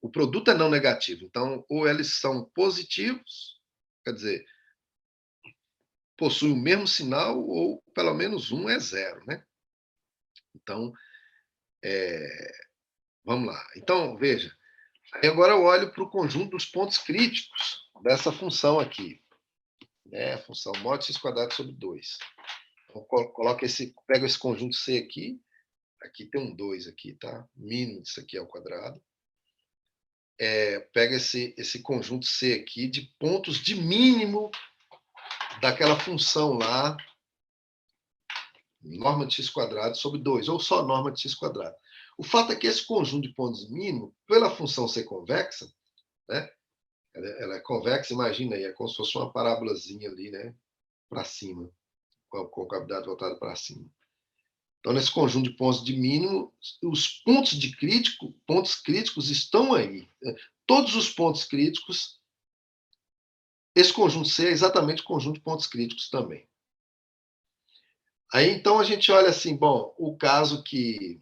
o produto é não negativo. Então, ou eles são positivos, quer dizer, possuem o mesmo sinal, ou pelo menos um é zero, né? Então, vamos lá. Então, veja, aí agora eu olho para o conjunto dos pontos críticos dessa função aqui, né? A função mod x² sobre 2. Então, pego esse conjunto C aqui tem um 2 aqui, tá? Mínimo disso aqui ao quadrado. Pega esse conjunto C aqui de pontos de mínimo daquela função lá, norma de x² sobre 2, ou só norma de x². O fato é que esse conjunto de pontos mínimo, pela função ser convexa, né, ela é convexa, imagina aí, é como se fosse uma parábolazinha ali, né, para cima, com a concavidade voltada para cima. Então, nesse conjunto de pontos de mínimo, os pontos críticos estão aí. Todos os pontos críticos, esse conjunto C é exatamente o conjunto de pontos críticos também. Aí, então, a gente olha assim, bom, o caso que,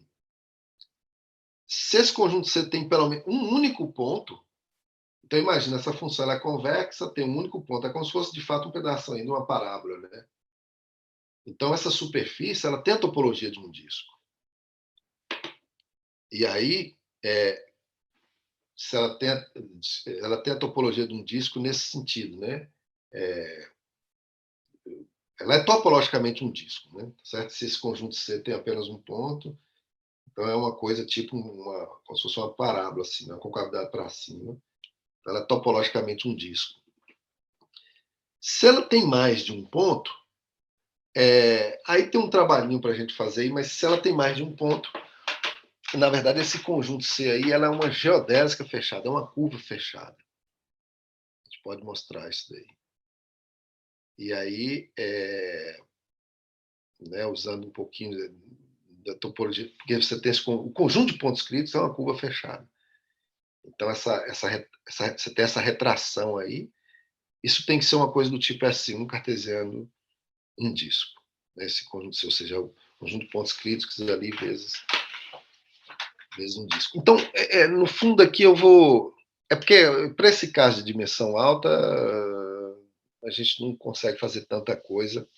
se esse conjunto C tem pelo menos um único ponto, então imagina, essa função ela é convexa, tem um único ponto, é como se fosse de fato um pedaço aí de uma parábola, né? Então, essa superfície ela tem a topologia de um disco. E aí, se ela tem a topologia de um disco nesse sentido, né? Ela é topologicamente um disco, né? Certo? Se esse conjunto C tem apenas um ponto, então é uma coisa tipo como se fosse uma parábola, assim, né? Com cavidade para cima. Então, ela é topologicamente um disco. Se ela tem mais de um ponto, aí tem um trabalhinho para a gente fazer aí, mas se ela tem mais de um ponto, na verdade, esse conjunto C aí ela é uma geodésica fechada, é uma curva fechada. A gente pode mostrar isso daí. E aí, né, usando um pouquinho da topologia, porque você tem o conjunto de pontos críticos é uma curva fechada. Então, você tem essa retração aí. Isso tem que ser uma coisa do tipo S1 cartesiano, um disco. Né, esse conjunto, ou seja, o conjunto de pontos críticos ali vezes um disco. Então, no fundo aqui eu vou... É porque, para esse caso de dimensão alta, a gente não consegue fazer tanta coisa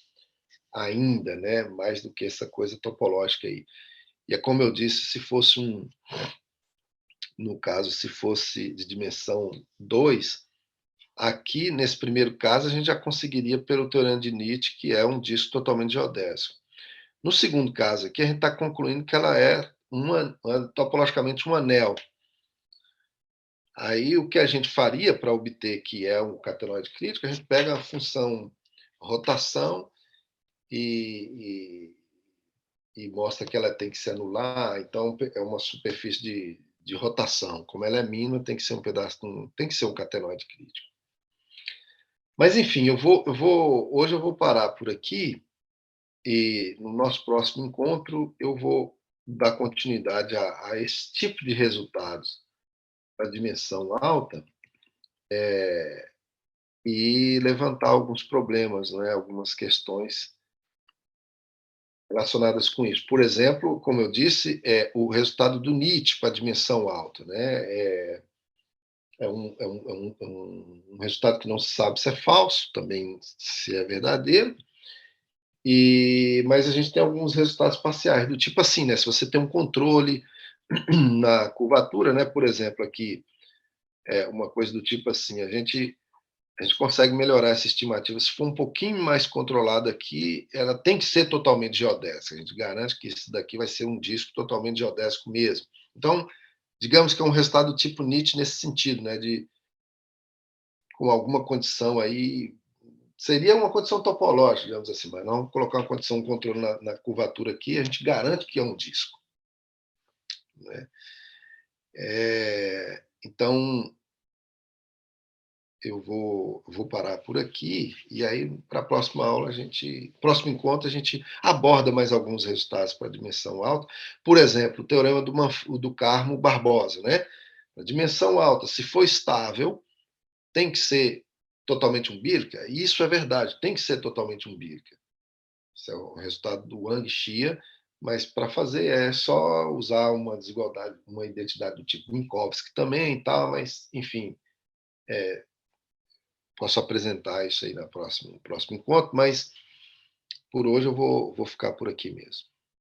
ainda, né? Mais do que essa coisa topológica aí. E é como eu disse, se fosse no caso, se fosse de dimensão 2, aqui, nesse primeiro caso, a gente já conseguiria pelo teorema de Nietzsche, que é um disco totalmente geodésico. No segundo caso aqui, a gente está concluindo que ela é topologicamente um anel. Aí, o que a gente faria para obter que é um catenoide crítico, a gente pega a função rotação e mostra que ela tem que se anular. Então, é uma superfície de rotação. Como ela é mínima, tem que ser um pedaço, tem que ser um catenoide crítico. Mas, enfim, hoje eu vou parar por aqui e no nosso próximo encontro eu vou dar continuidade a esse tipo de resultados da dimensão alta, e levantar alguns problemas, né, algumas questões relacionadas com isso. Por exemplo, como eu disse, o resultado do Nietzsche para a dimensão alta, né? Um resultado que não se sabe se é falso, também se é verdadeiro, mas a gente tem alguns resultados parciais, do tipo assim, né? Se você tem um controle na curvatura, né? Por exemplo, aqui, uma coisa do tipo assim, a gente consegue melhorar essa estimativa. Se for um pouquinho mais controlada aqui, ela tem que ser totalmente geodésica. A gente garante que isso daqui vai ser um disco totalmente geodésico mesmo. Então, digamos que é um resultado do tipo Nietzsche nesse sentido, né? Com alguma condição aí, seria uma condição topológica, digamos assim, mas não colocar uma condição, um controle na curvatura aqui, a gente garante que é um disco. Né? Então, eu vou parar por aqui, e aí, para a próxima aula, próximo encontro, a gente aborda mais alguns resultados para a dimensão alta. Por exemplo, o teorema do Carmo-Barbosa, né? A dimensão alta, se for estável, tem que ser totalmente umbílica, e isso é verdade, tem que ser totalmente umbílica. Isso é o resultado do Wang-Chia, mas para fazer é só usar uma desigualdade, uma identidade do tipo Minkowski também e tal, mas, enfim, posso apresentar isso aí no próximo encontro, mas por hoje eu vou ficar por aqui mesmo.